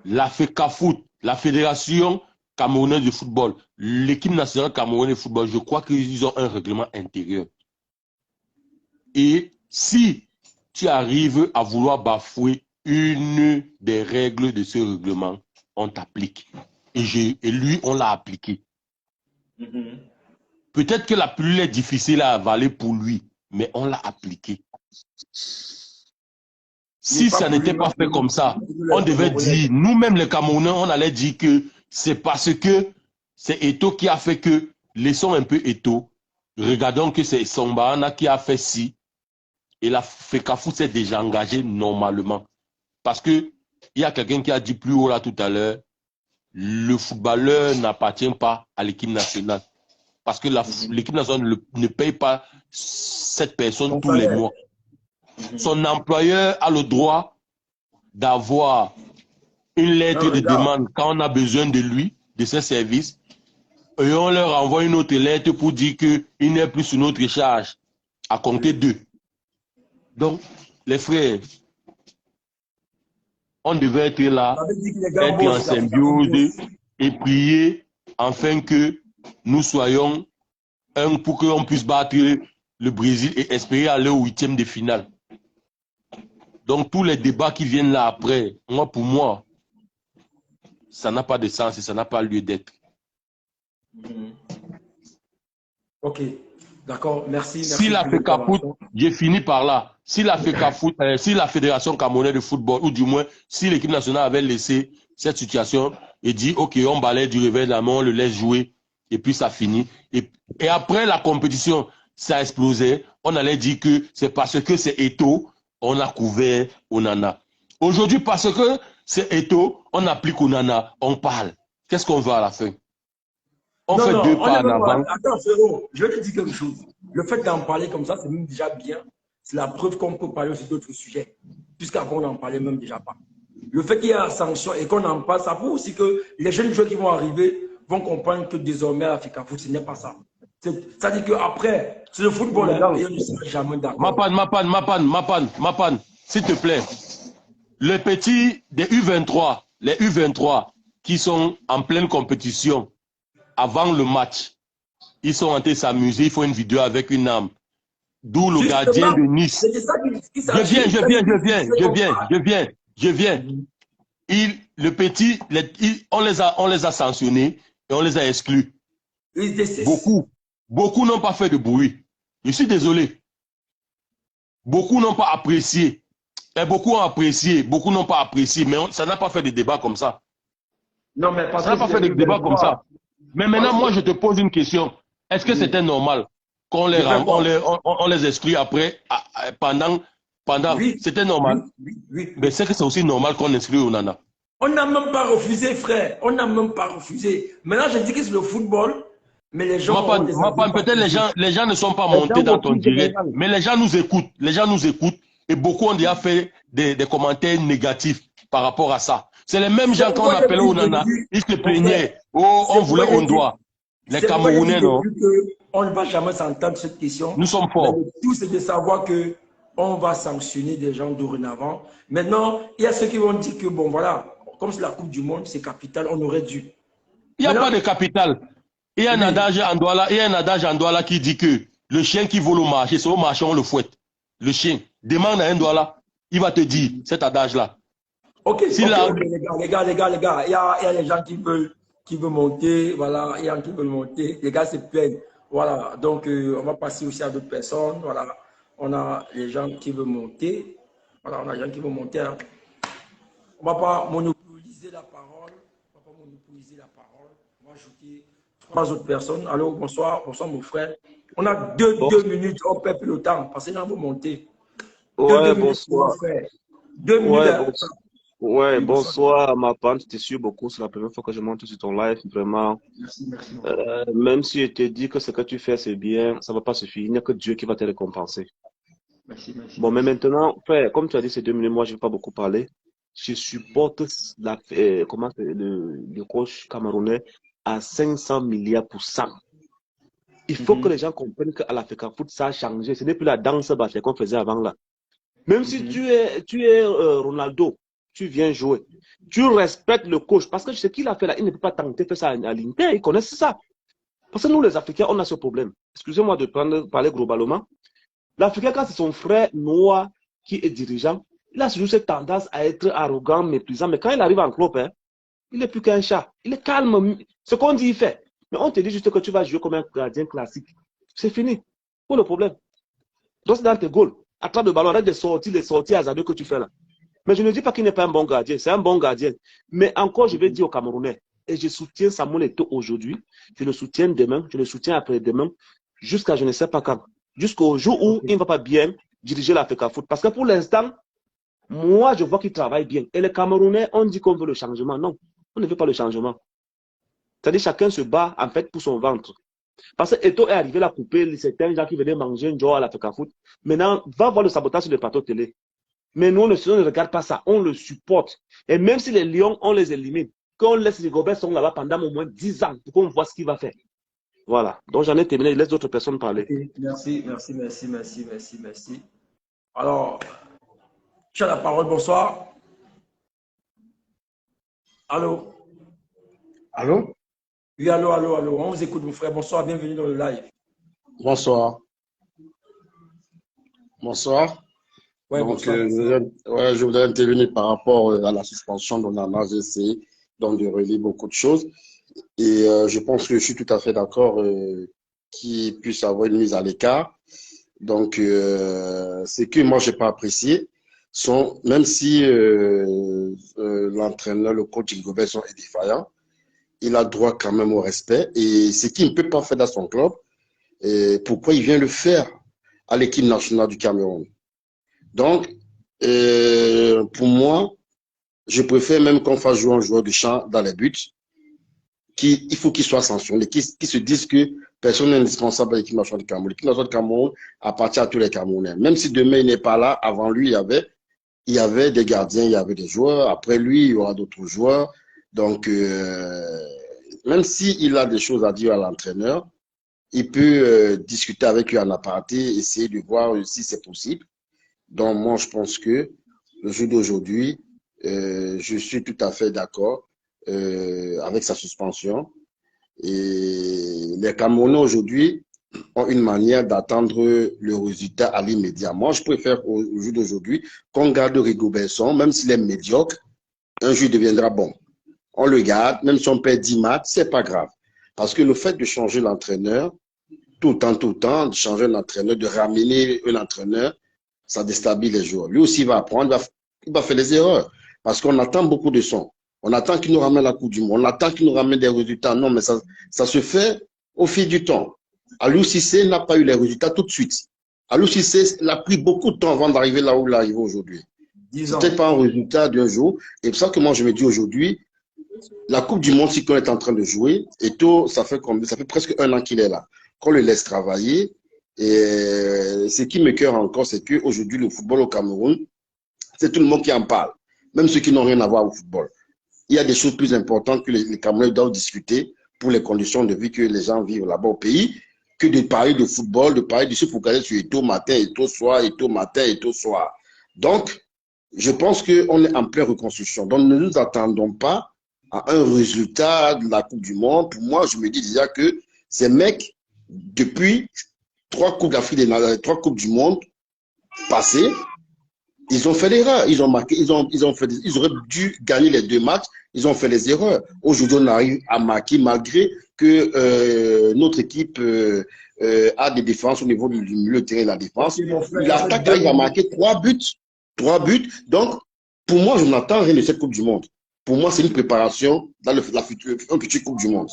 La FECAFOOT, la Fédération camerounaise de football, l'équipe nationale camerounaise de football, je crois qu'ils ont un règlement intérieur. Et si tu arrives à vouloir bafouer une des règles de ce règlement, on t'applique. Et lui, on l'a appliqué. Peut-être que la pilule est difficile à avaler pour lui, mais on l'a appliqué. Si ça n'était pas fait comme ça, on devait dire, nous-mêmes les Camerounais, on allait dire que c'est parce que c'est Eto'o qui a fait que, laissons un peu Eto'o, regardons que c'est Sambana qui a fait ci, et la FECAFOOT s'est déjà engagée normalement. Parce que il y a quelqu'un qui a dit plus haut là tout à l'heure, le footballeur n'appartient pas à l'équipe nationale. Parce que l'équipe nationale ne paye pas cette personne tous les mois. Son employeur a le droit d'avoir une lettre de demande quand on a besoin de lui, de ses services, et on leur envoie une autre lettre pour dire qu'il n'est plus sous notre charge, à compter d'eux. Donc, les frères, on devait être là, être en symbiose et prier afin que nous soyons un pour qu'on puisse battre le Brésil et espérer aller au 8e de finale. Donc, tous les débats qui viennent là après, pour moi, ça n'a pas de sens et ça n'a pas lieu d'être. Ok, d'accord, merci. Si la FECAFOOT, j'ai fini par là. Si la FECAFOOT, si la Fédération camerounaise de football, ou du moins, si l'équipe nationale avait laissé cette situation et dit, ok, on balaye du revers de la main, on le laisse jouer, et puis ça finit. Et après la compétition, ça a explosé. On allait dire que c'est parce que c'est Eto'o, on a couvert Onana. Aujourd'hui, parce que c'est Eto'o, on applique Onana, on parle. Qu'est-ce qu'on veut à la fin? On fait deux pas en avant. Attends, frérot, je vais te dire quelque chose. Le fait d'en parler comme ça, c'est même déjà bien. C'est la preuve qu'on peut parler aussi d'autres sujets. Puisqu'avant, on n'en parlait même déjà pas. Le fait qu'il y ait la sanction et qu'on en parle, ça prouve aussi que les jeunes joueurs qui vont arriver vont comprendre que désormais, la FECAFOOT, ce n'est pas ça. Ça dit qu'après, c'est le football, et on ne sera jamais d'accord. Mapan, s'il te plaît. Les petits des U23, les U23 qui sont en pleine compétition avant le match, ils sont en train de s'amuser, ils font une vidéo avec une arme. D'où le gardien de Nice. Je viens. Le petit, on les a sanctionnés et on les a exclus. Beaucoup n'ont pas fait de bruit. Je suis désolé. Beaucoup n'ont pas apprécié. Et beaucoup ont apprécié, beaucoup n'ont pas apprécié, mais ça n'a pas fait de débat comme ça. Non, mais ça n'a pas fait de débat comme ça. Mais maintenant, moi, je te pose une question. Est-ce que c'était normal qu'on les exclue après, pendant c'était normal? Mais c'est que c'est aussi normal qu'on exclue Onana. On n'a même pas refusé, frère. On n'a même pas refusé. Maintenant, je dis que c'est le football, mais les gens... Peut-être les gens ne sont pas montés dans ton direct, mais les gens nous écoutent. Les gens nous écoutent et beaucoup ont déjà fait des commentaires négatifs par rapport à ça. C'est les mêmes gens quand on appelait Onana, ils se plaignaient. Oh, on voulait, on doit. Les Camerounais, non? On ne va jamais s'entendre cette question. Nous sommes forts. Tout, c'est de savoir que on va sanctionner des gens dorénavant. Maintenant, il y a ceux qui vont dire que, bon, voilà, comme c'est la Coupe du Monde, c'est capital, on aurait dû. Il n'y a pas de capital. Il y a un adage en Douala qui dit que le chien qui vole au marché, c'est au marché on le fouette. Le chien. Demande à un Douala, il va te dire cet adage-là. Ok, les gars, il y a les gens qui veulent monter, voilà, il y a des gens qui veulent monter, les gars se plaignent. Voilà, donc on va passer aussi à d'autres personnes. Voilà, on a les gens qui veulent monter. Voilà, on a les gens qui veulent monter. Hein. On ne va pas monopoliser la parole. On va ajouter 3 autres personnes. Allô, bonsoir, mon frère. On a 2 minutes, on perd plus le temps. Parce que là, vous montez. Ouais, bonsoir. 2 minutes. Ouais, bonsoir, ma femme. Je te suis beaucoup. C'est la première fois que je monte sur ton live. Vraiment. Merci. Même si je te dis que ce que tu fais, c'est bien, ça ne va pas suffire. Il n'y a que Dieu qui va te récompenser. Merci. Bon, mais maintenant, frère, comme tu as dit ces 2 minutes, moi, je ne vais pas beaucoup parler. Je supporte le coach camerounais à 500 milliards pour ça. Il faut que les gens comprennent qu'à l'Africa Foot, ça a changé. Ce n'est plus la danse qu'on faisait avant là. Même si tu es Ronaldo, tu viens jouer. Tu respectes le coach. Parce que ce qu'il a fait là, il ne peut pas tenter de faire ça à l'Inter. Ils connaissent ça. Parce que nous, les Africains, on a ce problème. Excusez-moi de parler globalement. L'Africain, quand c'est son frère noir qui est dirigeant, il a toujours cette tendance à être arrogant, méprisant. Mais quand il arrive en club, il n'est plus qu'un chat. Il est calme. Ce qu'on dit, il fait. Mais on te dit juste que tu vas jouer comme un gardien classique. C'est fini. Pour le problème. Donc, c'est dans tes goals. Attrape le ballon, arrête de sortir les sorties hasardeuses que tu fais là. Mais je ne dis pas qu'il n'est pas un bon gardien. C'est un bon gardien. Mais encore, je vais dire aux Camerounais, et je soutiens Samuel Eto'o aujourd'hui, je le soutiens demain, je le soutiens après-demain, jusqu'à je ne sais pas quand. Jusqu'au jour où il ne va pas bien diriger l'Africa Foot. Parce que pour l'instant, moi, je vois qu'il travaille bien. Et les Camerounais, on dit qu'on veut le changement. Non, on ne veut pas le changement. C'est-à-dire chacun se bat en fait pour son ventre. Parce que Eto'o est arrivé à couper certains gens qui venaient manger un jour à l'Africa Foot. Maintenant, va voir le sabotage sur les plateaux télé. Mais nous, on ne regarde pas ça. On le supporte. Et même si les Lions, on les élimine. Quand on laisse les Gobert sont là-bas pendant au moins 10 ans pour qu'on voit ce qu'il va faire. Voilà. Donc, j'en ai terminé. Je laisse d'autres personnes parler. Merci. Alors, tu as la parole. Bonsoir. Allô? Oui, allô. On vous écoute, mon frère. Bonsoir. Bienvenue dans le live. Bonsoir. Ouais, donc, bonsoir. je voudrais intervenir par rapport à la suspension d'Onana. J'ai essayé donc de relier beaucoup de choses. Et je pense que je suis tout à fait d'accord qu'il puisse avoir une mise à l'écart. Donc, c'est que moi, je n'ai pas apprécié. Même si l'entraîneur, le coach Gilgobert est défaillant, il a droit quand même au respect. Et ce qu'il ne peut pas faire dans son club, pourquoi il vient le faire à l'équipe nationale du Cameroun? Donc, pour moi, je préfère même qu'on fasse jouer un joueur de champ dans les buts. Il faut qu'il soit sanctionné, qui se disent que personne n'est indispensable à l'équipe nationale du Cameroun. L'équipe nationale du Cameroun appartient à tous les Camerounais. Même si demain il n'est pas là, avant lui, il y avait des gardiens, il y avait des joueurs. Après lui, il y aura d'autres joueurs. Donc, même s'il a des choses à dire à l'entraîneur, il peut discuter avec lui en aparté, essayer de voir si c'est possible. Donc, moi, je pense que le jour d'aujourd'hui, je suis tout à fait d'accord avec sa suspension. Et les Camerounais aujourd'hui ont une manière d'attendre le résultat à l'immédiat. Moi, je préfère au jour d'aujourd'hui qu'on garde Rigobert, même s'il est médiocre, un jour il deviendra bon. On le garde, même si on perd 10 matchs, c'est pas grave. Parce que le fait de changer l'entraîneur, tout le temps, de changer l'entraîneur, de ramener un entraîneur, ça déstabilise les joueurs. Lui aussi, il va apprendre, il va faire des erreurs. Parce qu'on attend beaucoup de son. On attend qu'il nous ramène la Coupe du Monde. On attend qu'il nous ramène des résultats. Non, mais ça se fait au fil du temps. Aliou Cissé n'a pas eu les résultats tout de suite. Aliou Cissé, il a pris beaucoup de temps avant d'arriver là où il est arrivé aujourd'hui. C'était pas un résultat d'un jour. Et c'est pour ça que moi, je me dis aujourd'hui, la Coupe du Monde, si qu'on est en train de jouer, Eto'o, ça fait presque 1 an qu'il est là. Qu'on le laisse travailler. Et ce qui me cœur encore, c'est qu'aujourd'hui, le football au Cameroun, c'est tout le monde qui en parle. Même ceux qui n'ont rien à voir au football. Il y a des choses plus importantes que les Camerounais doivent discuter pour les conditions de vie que les gens vivent là-bas au pays, que de parler de football, de parler de se focaliser sur Eto'o matin, Eto'o soir, Eto'o matin, Eto'o soir. Donc, je pense qu'on est en pleine reconstruction. Donc, ne nous attendons pas à un résultat de la Coupe du Monde. Pour moi, je me dis déjà que ces mecs, depuis 3 Coupes d'Afrique, 3 Coupes du Monde passées, ils ont fait l'erreur. Ils ont marqué, ils auraient dû gagner les 2 matchs. Ils ont fait les erreurs. Aujourd'hui, on arrive à marquer malgré que notre équipe a des défenses au niveau du milieu de terrain et la défense. L'attaque arrive à marquer 3 buts. 3 buts. Donc, pour moi, je n'attends rien de cette Coupe du Monde. Pour moi, c'est une préparation dans la future Coupe du Monde.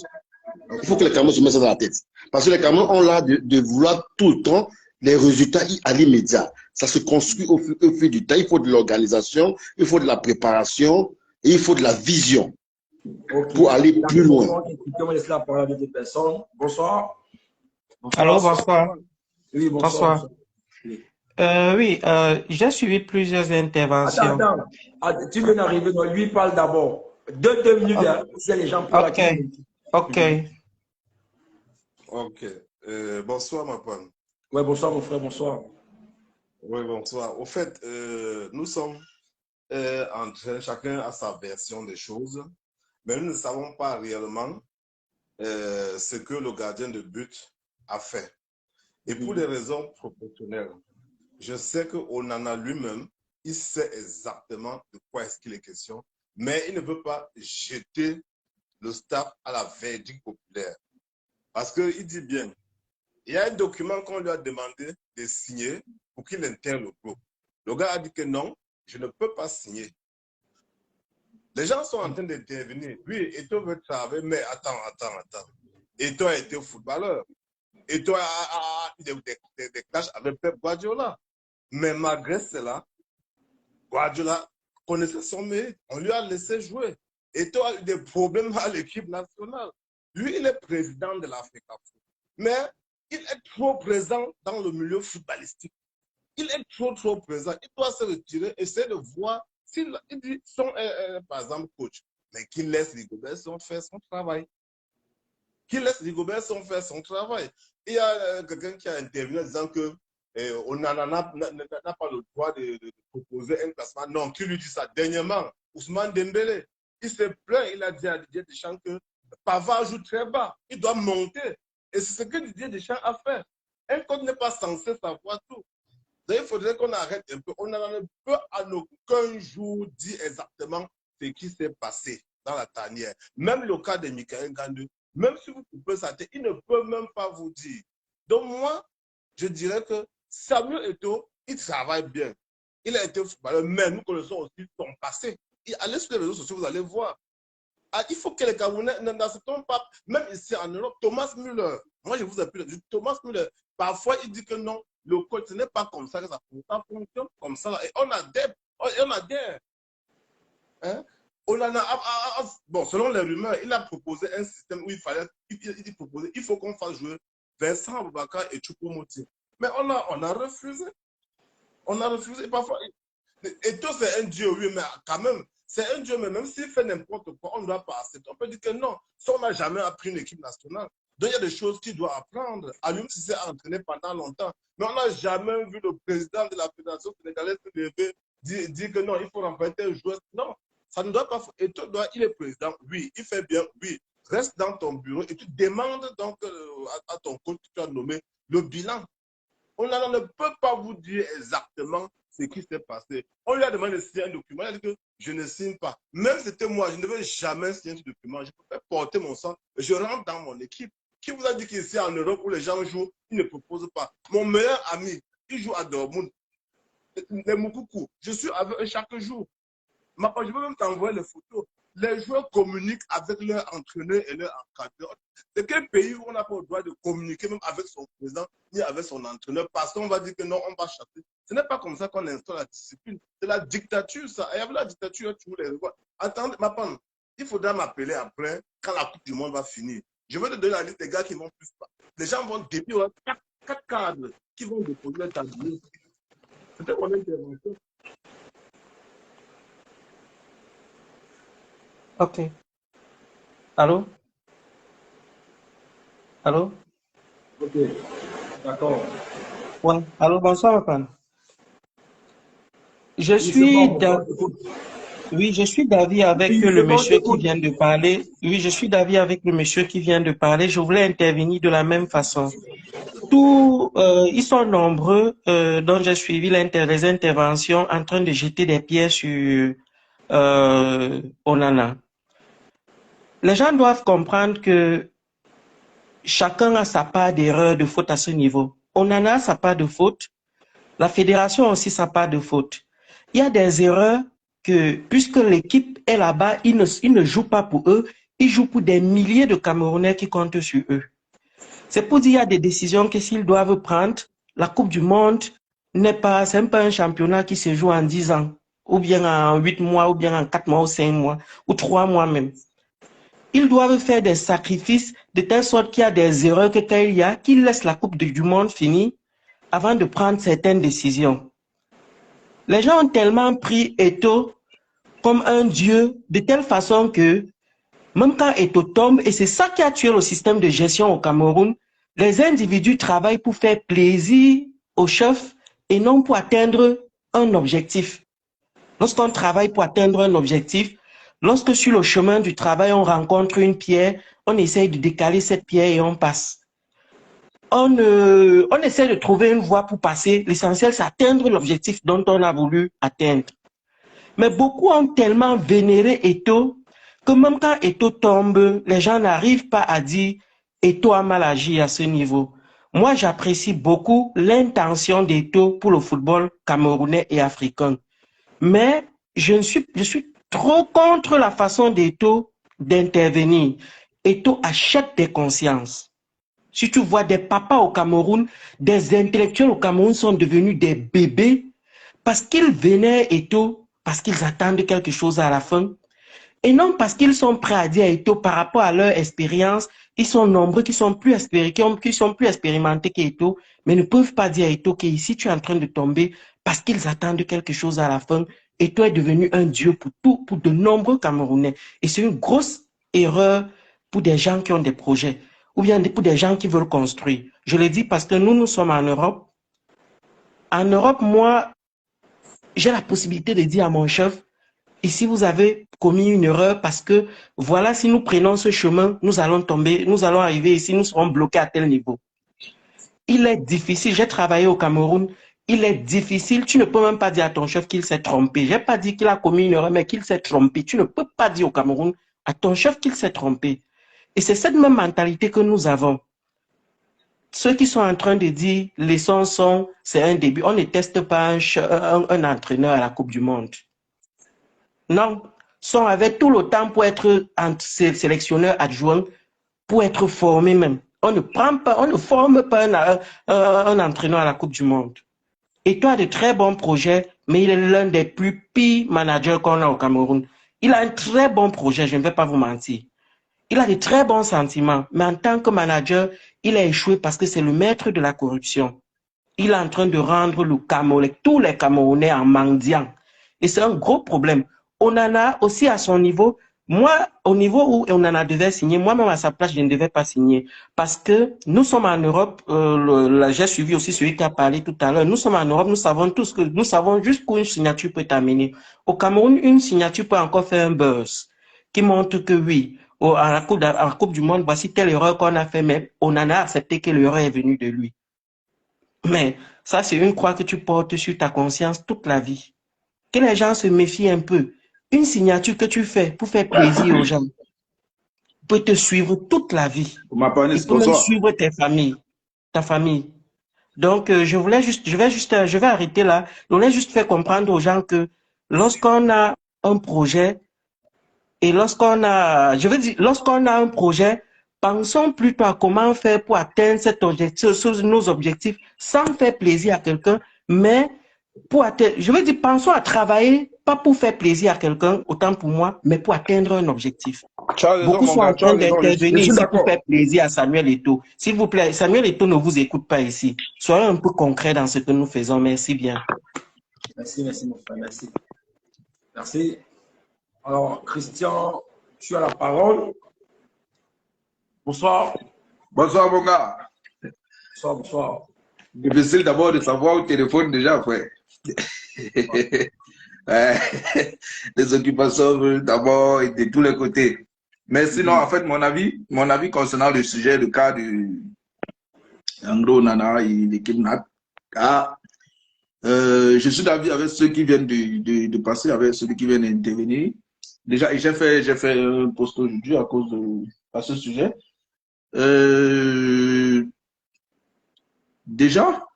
Il faut que les Camerounais se mettent ça dans la tête. Parce que les Camerounais ont l'air de vouloir tout le temps les résultats à l'immédiat. Ça se construit au fil du temps. Il faut de l'organisation, il faut de la préparation et il faut de la vision pour aller plus loin. On va laisser la parole à d'autres personnes. Bonsoir. Allô, bonsoir. Oui, bonsoir. Oui, j'ai suivi plusieurs interventions. Attends. Tu viens d'arriver, donc lui parle d'abord. 2 minutes, c'est les gens pour Ok. Ok. Bonsoir, ma pomme. Oui, bonsoir, mon frère, bonsoir. Oui, bonsoir. Au fait, nous sommes en train, chacun a sa version des choses, mais nous ne savons pas réellement ce que le gardien de but a fait. Et pour des raisons professionnelles, je sais que Onana lui-même, il sait exactement de quoi est-ce qu'il est question, mais il ne veut pas jeter le staff à la verdict populaire. Parce qu'il dit bien, il y a un document qu'on lui a demandé de signer pour qu'il intègre le groupe. Le gars a dit que non, je ne peux pas signer. Les gens sont en train d'intervenir. Oui, Eto'o veut travailler, mais attends. Eto'o a été footballeur. Eto'o a eu des clashs avec Pep Guardiola. Mais malgré cela, Guardiola connaissait son mérite. On lui a laissé jouer. Eto'o a eu des problèmes à l'équipe nationale. Lui, il est président de l'Africa. Mais il est trop présent dans le milieu footballistique. Il est trop présent. Il doit se retirer, essayer de voir s'il dit par exemple, coach, mais qu'il laisse Rigobert faire son travail. Qu'il laisse Rigobert faire son travail. Il y a quelqu'un qui a intervenu en disant que Onana n'a pas le droit de proposer un classement. Non, qui lui dit ça? Dernièrement, Ousmane Dembélé, il s'est plaint, il a dit à Didier Deschamps que Pavard joue très bas, il doit monter. Et c'est ce que Didier Deschamps a fait. Un coach n'est pas censé savoir tout. Donc, il faudrait qu'on arrête un peu. On ne peut à aucun jour dire exactement ce qui s'est passé dans la tanière. Même le cas de Michael Gandou, même si vous coupez sa tête, il ne peut même pas vous dire. Donc moi, je dirais que Samuel Eto'o, il travaille bien. Il a été footballeur, mais nous connaissons aussi son passé. Allez sur les réseaux sociaux, vous allez voir. Ah, il faut que les Camerounais n'acceptent pas, même ici en Europe, Thomas Müller. Moi, je vous appelle Thomas Müller. Parfois, il dit que non, le coach, ce n'est pas comme ça que ça fonctionne comme ça. Et on adhère. Hein? Bon, selon les rumeurs, il a proposé un système où il faut qu'on fasse jouer Vincent Aboubakar et Choupo-Moting. Mais on a refusé. On a refusé. Parfois, Eto'o, c'est un dieu, oui, mais quand même, c'est un dieu, mais même s'il fait n'importe quoi, on ne doit pas accepter. On peut dire que non, ça, on n'a jamais appris une équipe nationale. Donc, il y a des choses qu'il doit apprendre. Aliou Cissé a entraîné pendant longtemps. Mais on n'a jamais vu le président de la Fédération sénégalaise se lever, dire que non, il faut remporter un joueur. Non, ça ne doit pas. Eto'o, il est président, oui, il fait bien, oui. Reste dans ton bureau et tu demandes donc à ton coach que tu as nommé le bilan. On ne peut pas vous dire exactement ce qui s'est passé. On lui a demandé de signer un document. Il a dit que je ne signe pas. Même si c'était moi, je ne devais jamais signer ce document. Je peux porter mon sang. Je rentre dans mon équipe. Qui vous a dit qu'ici en Europe où les gens jouent, ils ne proposent pas? Mon meilleur ami, il joue à Dortmund. Les Moukoukou, je suis avec eux chaque jour. Je peux même t'envoyer les photos. Les joueurs communiquent avec leur entraîneur et leur encadreur. C'est quel pays où on n'a pas le droit de communiquer même avec son président ni avec son entraîneur parce qu'on va dire que non, on va chasser. Ce n'est pas comme ça qu'on instaure la discipline. C'est la dictature, ça. Et avec la dictature, tu les revois. Attendez, ma femme, il faudra m'appeler après quand la Coupe du Monde va finir. Je vais te donner la liste des gars qui vont plus pas. Les gens vont dépiler 4 cadres qui vont déposer leur tablier. C'était mon intervention. Ok. Allô? Allô? Ok, d'accord. Ouais. Allô, bonsoir, Mapan. Je Oui, c'est suis bon, d'avis. écoute. Oui, je suis d'avis avec Oui, le c'est bon, monsieur qui écoute. vient de parler. Oui, je suis d'avis avec le monsieur qui vient de parler. Je voulais intervenir de la même façon. Ils sont nombreux dont j'ai suivi les interventions en train de jeter des pierres sur Onana. Les gens doivent comprendre que chacun a sa part d'erreur, de faute à ce niveau. Onana a sa part de faute. La fédération aussi sa part de faute. Il y a des erreurs que, puisque l'équipe est là-bas, ils ne jouent pas pour eux, ils jouent pour des milliers de Camerounais qui comptent sur eux. C'est pour dire qu'il y a des décisions que s'ils doivent prendre, la Coupe du Monde c'est même pas un championnat qui se joue en 10 ans, ou bien en 8 mois, ou bien en 4 mois, ou 5 mois, ou 3 mois même. Ils doivent faire des sacrifices de telle sorte qu'il y a des erreurs que quand il y a, qu'ils laissent la Coupe du Monde finir avant de prendre certaines décisions. Les gens ont tellement pris Eto'o comme un dieu de telle façon que même quand Eto'o tombe, et c'est ça qui a tué le système de gestion au Cameroun, les individus travaillent pour faire plaisir au chef et non pour atteindre un objectif. Lorsqu'on travaille pour atteindre un objectif, lorsque sur le chemin du travail, on rencontre une pierre, on essaye de décaler cette pierre et on passe. On essaie de trouver une voie pour passer. L'essentiel, c'est atteindre l'objectif dont on a voulu atteindre. Mais beaucoup ont tellement vénéré Eto'o que même quand Eto'o tombe, les gens n'arrivent pas à dire Eto'o a mal agi à ce niveau. Moi, j'apprécie beaucoup l'intention d'Eto'o pour le football camerounais et africain. Mais je suis trop contre la façon d'Eto'o d'intervenir. Eto'o achète des consciences. Si tu vois des papas au Cameroun, des intellectuels au Cameroun sont devenus des bébés parce qu'ils vénèrent Eto'o, parce qu'ils attendent quelque chose à la fin. Et non parce qu'ils sont prêts à dire à Eto'o par rapport à leur expérience, ils sont nombreux qui sont plus expérimentés qu'Eto'o, mais ne peuvent pas dire à Eto'o qu'ici tu es en train de tomber parce qu'ils attendent quelque chose à la fin. Eto'o est devenu un dieu pour de nombreux Camerounais. Et c'est une grosse erreur pour des gens qui ont des projets ou bien pour des gens qui veulent construire. Je le dis parce que nous sommes en Europe. En Europe, moi, j'ai la possibilité de dire à mon chef, ici vous avez commis une erreur parce que voilà, si nous prenons ce chemin, nous allons tomber, nous allons arriver ici, nous serons bloqués à tel niveau. Il est difficile, j'ai travaillé au Cameroun, il est difficile, tu ne peux même pas dire à ton chef qu'il s'est trompé. Je n'ai pas dit qu'il a commis une erreur, mais qu'il s'est trompé. Tu ne peux pas dire au Cameroun à ton chef qu'il s'est trompé. Et c'est cette même mentalité que nous avons. Ceux qui sont en train de dire les sons c'est un début. On ne teste pas un entraîneur à la Coupe du Monde. Non. Son avait tout le temps pour être sélectionneur adjoint, pour être formé même. On ne forme pas un entraîneur à la Coupe du Monde. Et toi, de très bons projets, mais il est l'un des plus pires managers qu'on a au Cameroun. Il a un très bon projet, je ne vais pas vous mentir. Il a de très bons sentiments, mais en tant que manager, il a échoué parce que c'est le maître de la corruption. Il est en train de rendre tous les Camerounais en mendiants. Et c'est un gros problème. Onana aussi à son niveau, moi, au niveau où Onana devait signer, moi-même à sa place, je ne devais pas signer. Parce que nous sommes en Europe, j'ai suivi aussi celui qui a parlé tout à l'heure, nous sommes en Europe, nous savons jusqu'où une signature peut t'amener. Au Cameroun, une signature peut encore faire un buzz qui montre que oui, à la Coupe du Monde, voici telle erreur qu'on a fait, mais Onana a accepté que l'erreur est venue de lui. Mais Ça, c'est une croix que tu portes sur ta conscience toute la vie. Que les gens se méfient un peu. Une signature que tu fais pour faire plaisir aux gens peut te suivre toute la vie. Et peut même suivre ta famille. Donc, je vais arrêter là. Je voulais juste faire comprendre aux gens que lorsqu'on a un projet et lorsqu'on a un projet, pensons plutôt à comment faire pour atteindre cet objectif, nos objectifs, sans faire plaisir à quelqu'un, mais pour atteindre, pensons à travailler, pas pour faire plaisir à quelqu'un, autant pour moi, mais pour atteindre un objectif. Beaucoup sont en train d'intervenir ici pour faire plaisir à Samuel Eto'o. S'il vous plaît, Samuel Eto'o ne vous écoute pas ici. Soyez un peu concret dans ce que nous faisons. Merci bien. Merci, mon frère. Merci. Merci. Alors, Christian, tu as la parole. Bonsoir. Bonsoir, mon gars. Bonsoir. Difficile d'abord de savoir au téléphone déjà, frère. Les occupations d'abord et de tous les côtés. Mais sinon, en fait, mon avis concernant le sujet, le cas du André Onana et l'équipe NAC, je suis d'avis avec ceux qui viennent de passer, avec ceux qui viennent d'intervenir. Déjà, j'ai fait un post aujourd'hui à ce sujet. Déjà,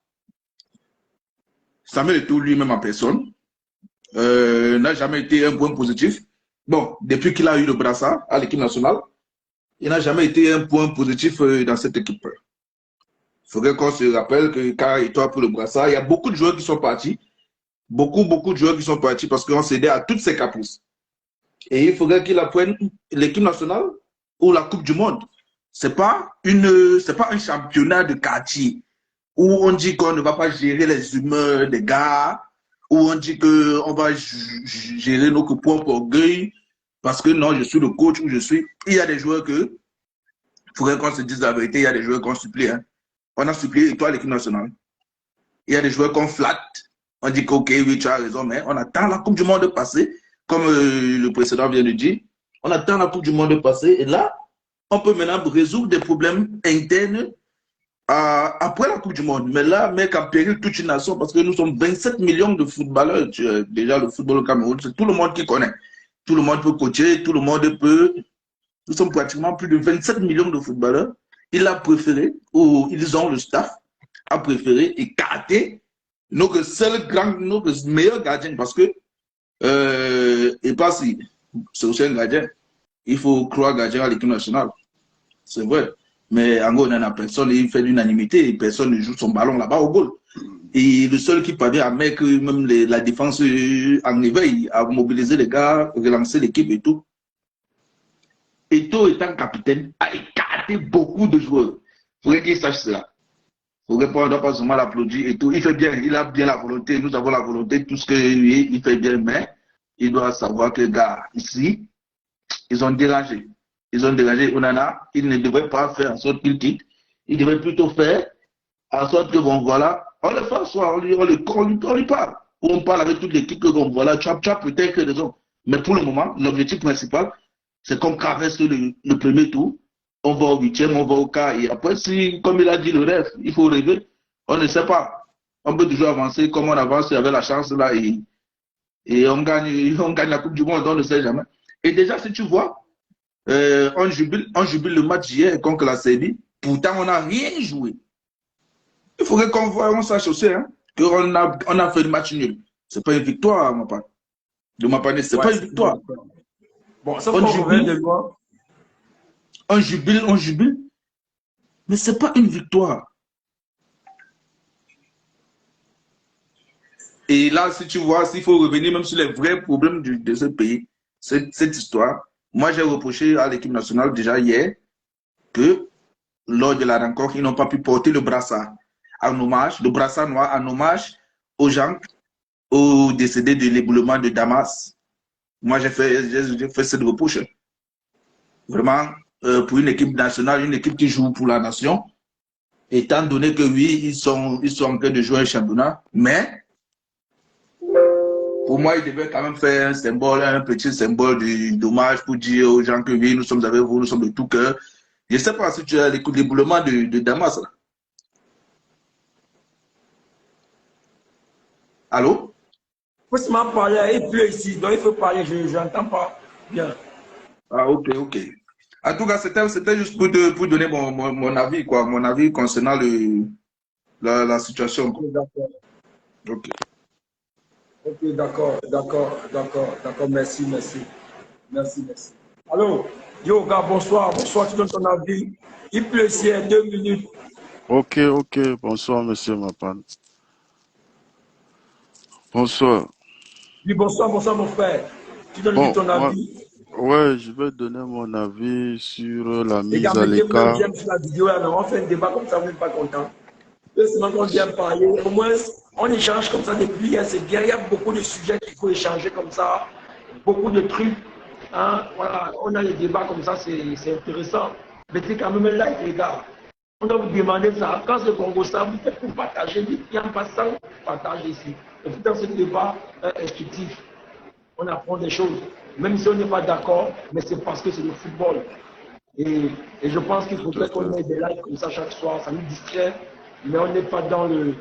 Samuel Eto'o lui-même en personne n'a jamais été un point positif. Bon, depuis qu'il a eu le brassard à l'équipe nationale, il n'a jamais été un point positif dans cette équipe. Il faudrait qu'on se rappelle que quand Eto'o a pris le brassard, il y a beaucoup de joueurs qui sont partis. Beaucoup de joueurs qui sont partis parce qu'on cédait à toutes ses caprices. Et il faudrait qu'il apprenne l'équipe nationale ou la Coupe du Monde. C'est pas un championnat de quartier où on dit qu'on ne va pas gérer les humeurs des gars, où on dit qu'on va gérer nos propres orgueils, parce que non, je suis le coach où je suis. Il y a des joueurs que, il faudrait qu'on se dise la vérité, il y a des joueurs qu'on supplie. Hein. On a supplié Eto'o à l'équipe nationale. Il y a des joueurs qu'on flatte. On dit qu'ok, oui, tu as raison, mais on attend la Coupe du Monde de passer, comme le précédent vient de dire. On attend la Coupe du Monde de passer, et là, on peut maintenant résoudre des problèmes internes après la Coupe du Monde. Mais là, mec, en péril toute une nation, parce que nous sommes 27 millions de footballeurs. Déjà, le football au Cameroun, c'est tout le monde qui connaît. Tout le monde peut coacher, tout le monde peut... Nous sommes pratiquement plus de 27 millions de footballeurs. Il a préféré, ou ils ont le staff, a préféré écarter nos meilleurs gardiens, parce que, et pas si, c'est aussi un gardien. Il faut croire gardien à l'équipe nationale. C'est vrai. Mais en gros, on n'en a personne, il fait l'unanimité, personne ne joue son ballon là-bas au goal. Et le seul qui parvient à mettre même la défense en éveil, à mobiliser les gars, relancer l'équipe et tout. Eto'o étant capitaine, a écarté beaucoup de joueurs. Il faudrait qu'il sache cela. Il faudrait pas, on ne doit pas seulement l'applaudir et tout. Il fait bien, il a bien la volonté, nous avons la volonté, tout ce qu'il fait bien, mais il doit savoir que les gars, ici, ils ont dérangé. Ils ont dérangé Onana. Ils ne devraient pas faire en sorte qu'il quitte. Ils devraient plutôt faire en sorte que, bon, voilà, on le fait soit on lui parle. Ou on parle avec toute l'équipe que, bon, voilà, tu as peut-être raison. Mais pour le moment, l'objectif principal, c'est qu'on traverse le premier tour. On va au 8e, on va au quart. Et après, si, comme il a dit le rêve, il faut rêver. On ne sait pas. On peut toujours avancer comme on avance avec la chance là et on gagne la Coupe du Monde, on ne sait jamais. Et déjà, si tu vois, on jubile le match hier contre la Serbie. Pourtant, on n'a rien joué. Il faudrait qu'on sache aussi hein, qu'on a fait le match nul. Ce n'est pas une victoire, ma part. De ma part, ce n'est pas une victoire. Bon, ça on jubile. Mais ce n'est pas une victoire. Et là, si tu vois, s'il faut revenir même sur les vrais problèmes de ce pays, cette histoire, moi j'ai reproché à l'équipe nationale déjà hier que lors de la rencontre, ils n'ont pas pu porter le brassard en hommage, le brassard noir en hommage aux gens, aux décédés de l'éboulement de Damas. Moi j'ai fait cette reproche. Vraiment, pour une équipe nationale, une équipe qui joue pour la nation, étant donné que oui, ils sont en train de jouer un championnat, mais pour moi, il devait quand même faire un symbole, un petit symbole d'hommage pour dire aux gens que oui, nous sommes avec vous, nous sommes de tout cœur. Je ne sais pas si tu as l'éboulement de Damas. Là. Allô? Il faut seulement parler, il pleut ici, donc il faut parler, je n'entends pas bien. Ah, ok, ok. En tout cas, c'était juste pour donner mon avis, quoi, mon avis concernant la situation. Ok. Ok, d'accord, merci. Allô, yo, gars, bonsoir, tu donnes ton avis. Il pleut ici, 2 minutes. Ok, bonsoir, monsieur Mapan. Bonsoir. Oui, bonsoir, mon frère. Tu donnes ton avis. Ouais, je vais donner mon avis sur la Les gars, mise à mettez-moi un l'écart. j'aime sur la vidéo, là, on fait un débat comme ça, vous n'êtes pas content. Seulement qu'on vient parler, au moins, on échange comme ça depuis, hein, c'est bien, il y a beaucoup de sujets qu'il faut échanger comme ça, beaucoup de trucs. Hein, voilà, on a les débats comme ça, c'est intéressant. Mettez quand même un like, les gars. On doit vous demander ça. Quand c'est Congo, ça, vous faites pour partager. Dites, en passant, partagez ici. Et puis dans ce débat instructif, on apprend des choses. Même si on n'est pas d'accord, mais c'est parce que c'est le football. Et je pense qu'il faudrait qu'on ait des likes comme ça chaque soir. Ça nous distrait, mais on n'est pas dans le.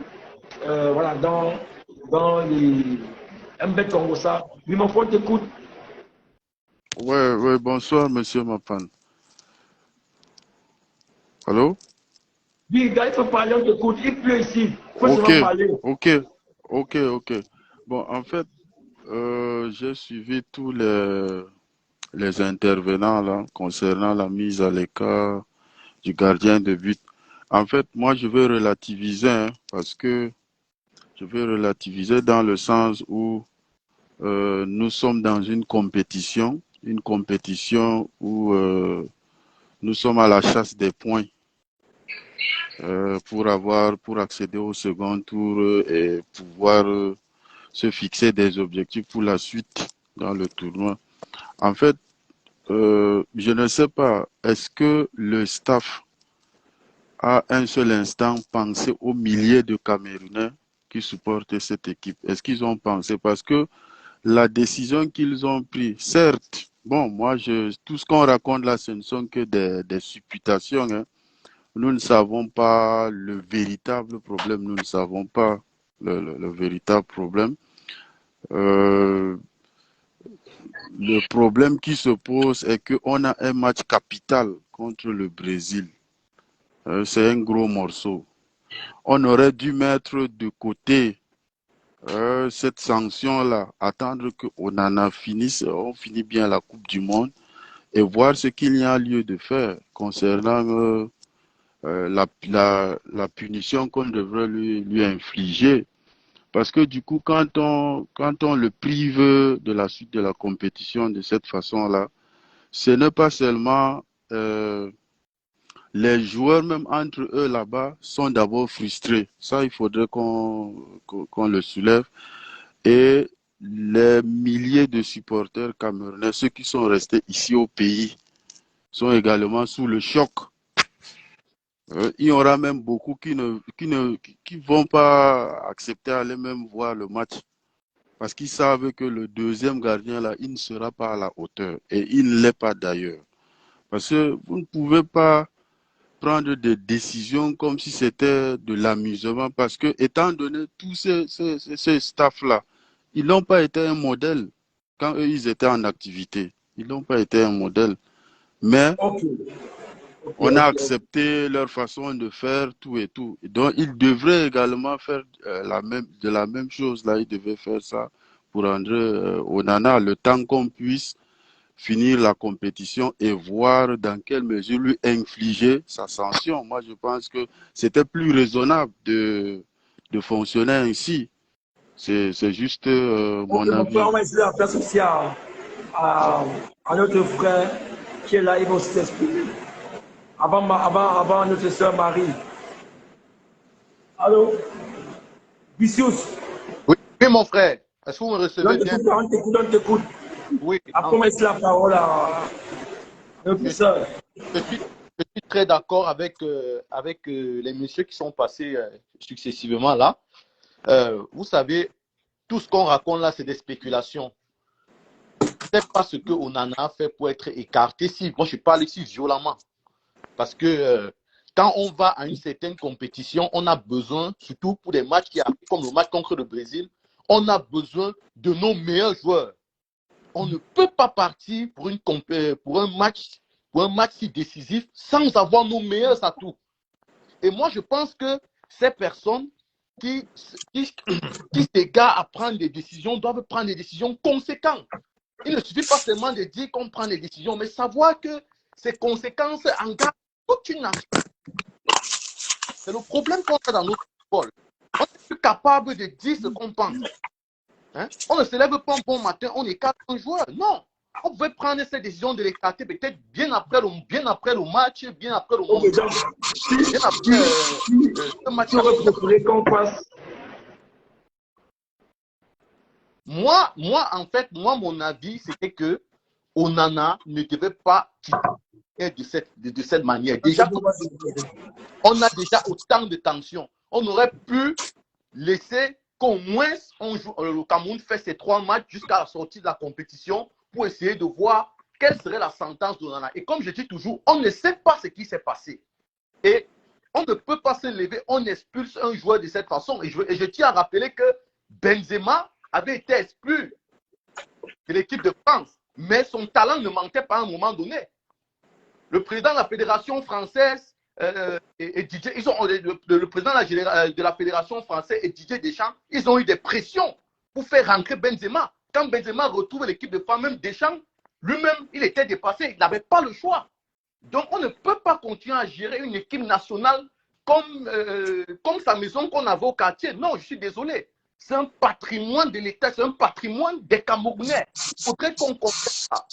Voilà, dans les. Un bête Congo, ça. Mais mon frère t'écoute. Ouais, bonsoir, monsieur Mapan. Allô? Oui, gars, il faut parler, on t'écoute. Il pleut ici. Il faut seulement parler. Ok. Bon, en fait, j'ai suivi tous les intervenants là concernant la mise à l'écart du gardien de but. En fait, moi, je veux relativiser, hein, parce que je veux relativiser dans le sens où nous sommes dans une compétition où nous sommes à la chasse des points pour accéder au second tour et pouvoir se fixer des objectifs pour la suite dans le tournoi. En fait, je ne sais pas, est-ce que le staff a un seul instant pensé aux milliers de Camerounais qui supportent cette équipe? Est-ce qu'ils ont pensé? Parce que la décision qu'ils ont prise, certes, bon, tout ce qu'on raconte là, ce ne sont que des supputations, hein. Nous ne savons pas le véritable problème, nous ne savons pas le véritable problème. Le problème qui se pose est qu'on a un match capital contre le Brésil. C'est un gros morceau. On aurait dû mettre de côté cette sanction-là, attendre que Onana on finit bien la Coupe du Monde et voir ce qu'il y a lieu de faire concernant la punition qu'on devrait lui infliger. Parce que du coup, quand on le prive de la suite de la compétition de cette façon-là, ce n'est pas seulement les joueurs, même entre eux là-bas, sont d'abord frustrés. Ça, il faudrait qu'on le soulève. Et les milliers de supporters camerounais, ceux qui sont restés ici au pays, sont également sous le choc. Il y aura même beaucoup qui vont pas accepter d'aller même voir le match. Parce qu'ils savent que le deuxième gardien, là, il ne sera pas à la hauteur. Et il ne l'est pas d'ailleurs. Parce que vous ne pouvez pas prendre des décisions comme si c'était de l'amusement. Parce que, étant donné tous ces staffs-là, ils n'ont pas été un modèle quand eux, ils étaient en activité. Ils n'ont pas été un modèle. Mais on a accepté leur façon de faire tout et tout. Donc, ils devraient également faire de la même chose. Là, ils devaient faire ça pour André Onana, le temps qu'on puisse finir la compétition et voir dans quelle mesure lui infliger sa sanction. Moi, je pense que c'était plus raisonnable de fonctionner ainsi. C'est juste mon avis. On va essayer de la place aussi à notre frère qui est là, il va aussi s'exprimer. Avant notre soeur Marie. Allô? Vicious. Oui, mon frère. Est-ce que vous me recevez bien? On t'écoute. Oui. Après, on va laisser la parole à notre soeur. Je suis très d'accord avec les messieurs qui sont passés successivement là. Vous savez, tout ce qu'on raconte là, c'est des spéculations. C'est pas ce qu'on en a fait pour être écarté. Moi, je parle ici violemment. Parce que quand on va à une certaine compétition, on a besoin, surtout pour des matchs qui arrivent, comme le match contre le Brésil, on a besoin de nos meilleurs joueurs. On ne peut pas partir pour un match si décisif sans avoir nos meilleurs atouts. Et moi, je pense que ces personnes qui s'égarent à prendre des décisions doivent prendre des décisions conséquentes. Il ne suffit pas seulement de dire qu'on prend des décisions, mais savoir que ces conséquences engagent toute une nation. C'est le problème qu'on a dans notre football. On n'est plus capable de dire ce qu'on pense. Hein? On ne se lève pas un bon matin, on écarte un joueur. Non. On pouvait prendre cette décision de l'écarter peut-être bien après le match, bien après le mondial. Bien après le match. Qu'on passe. Moi, en fait, mon avis, c'était que Onana ne devait pas quitter de cette manière. Déjà, on a déjà autant de tensions. On aurait pu laisser qu'au moins le Cameroun fait ses 3 matchs jusqu'à la sortie de la compétition pour essayer de voir quelle serait la sentence d'Onana. Et comme je dis toujours, on ne sait pas ce qui s'est passé. Et on ne peut pas se lever, on expulse un joueur de cette façon. Et je tiens à rappeler que Benzema avait été expulsé de l'équipe de France, mais son talent ne manquait pas à un moment donné. Le président de la fédération française et Didier, le président de la fédération française et Didier Deschamps, ils ont eu des pressions pour faire rentrer Benzema. Quand Benzema retrouve l'équipe de France, même Deschamps, lui-même, il était dépassé, il n'avait pas le choix. Donc on ne peut pas continuer à gérer une équipe nationale comme sa maison qu'on avait au quartier. Non, je suis désolé. C'est un patrimoine de l'État, c'est un patrimoine des Camerounais. Il faudrait qu'on comprenne ça.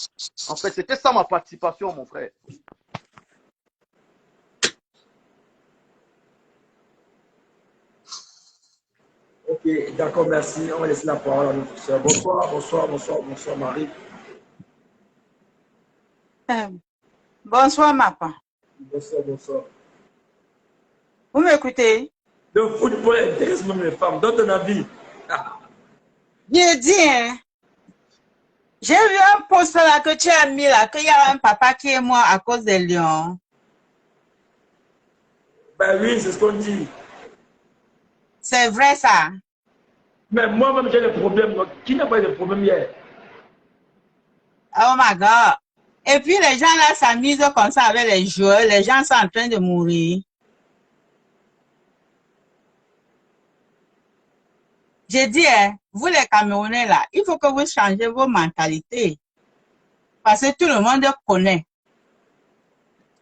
En fait, c'était ça ma participation, mon frère. Ok, d'accord, merci. On va laisser la parole à notre soeur. Bonsoir, Marie. Bonsoir, Mapa. Bonsoir. Vous m'écoutez? Le football intéresse même les femmes. Donne ton avis. J'ai dit, hein, j'ai vu un post là que tu as mis là, qu'il y a un papa qui est mort à cause des lions. Ben oui, c'est ce qu'on dit. C'est vrai ça. Mais moi-même, j'ai des problèmes. Donc, qui n'a pas eu de problème hier? Oh my God. Et puis les gens là s'amusent comme ça avec les joueurs. Les gens sont en train de mourir. J'ai dit, hein, vous les Camerounais là, il faut que vous changez vos mentalités. Parce que tout le monde connaît.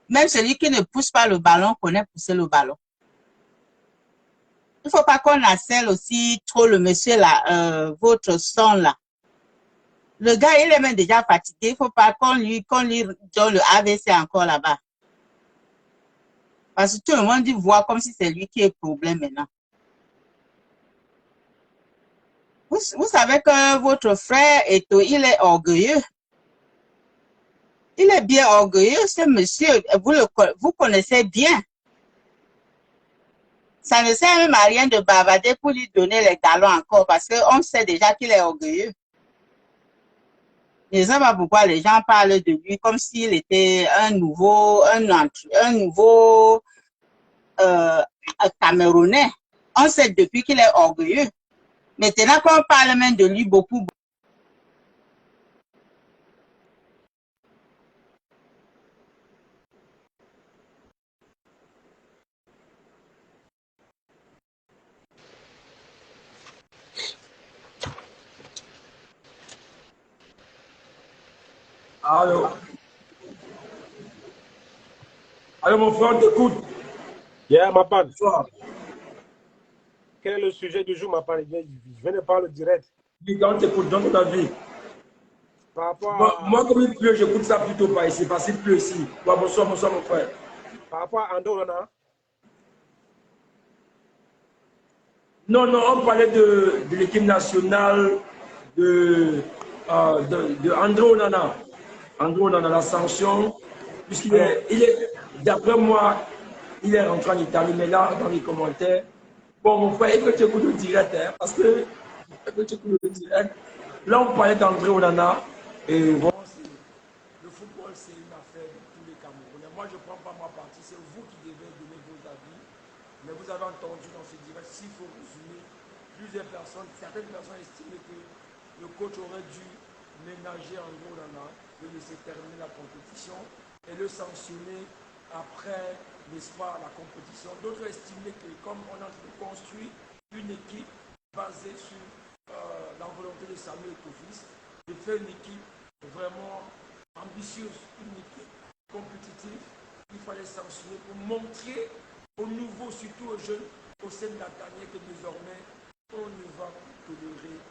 Même celui qui ne pousse pas le ballon connaît pousser le ballon. Il ne faut pas qu'on harcèle aussi trop le monsieur là, votre son là. Le gars, il est même déjà fatigué. Il ne faut pas qu'on lui donne le AVC encore là-bas. Parce que tout le monde dit voir comme si c'est lui qui est le problème maintenant. Vous savez que votre frère, il est orgueilleux. Il est bien orgueilleux, ce monsieur. Vous connaissez bien. Ça ne sert même à rien de bavarder pour lui donner les galons encore parce qu'on sait déjà qu'il est orgueilleux. Je ne sais pas pourquoi les gens parlent de lui comme s'il était un nouveau Camerounais. On sait depuis qu'il est orgueilleux. Maintenant qu'on parle même de lui beaucoup. Allô? Allô, mon frère, t'écoute. Yeah, Mapan. Quel est le sujet du jour, Mapan? Je viens de parler direct. On t'écoute, donne ton avis. Par rapport moi, comme il pleut, j'écoute ça plutôt pas ici, parce qu'il pleut ici. Bonsoir, mon frère. Par rapport à André Onana? Non, on parlait de l'équipe nationale de André Onana. André Onana, la sanction, puisqu'il est d'après moi, il est rentré en Italie, mais là, dans les commentaires, bon, mon frère, il faut que tu écoutes le direct, hein, parce que tu écoutes le direct. Là, on parlait d'André Onana, et bon, le football, c'est une affaire de tous les Camerounais. Moi, je ne prends pas ma partie, c'est vous qui devez donner vos avis. Mais vous avez entendu dans ce direct, s'il faut résumer, certaines personnes estimaient que le coach aurait dû ménager André Onana, le laisser terminer la compétition et le sanctionner après, n'est-ce pas, la compétition. D'autres estimaient que comme on a construit une équipe basée sur la volonté de Samuel Eto'o-Fils, de faire une équipe vraiment ambitieuse, une équipe compétitive, il fallait sanctionner pour montrer aux nouveaux, surtout aux jeunes, au sein de la dernière, que désormais, on ne va plus tolérer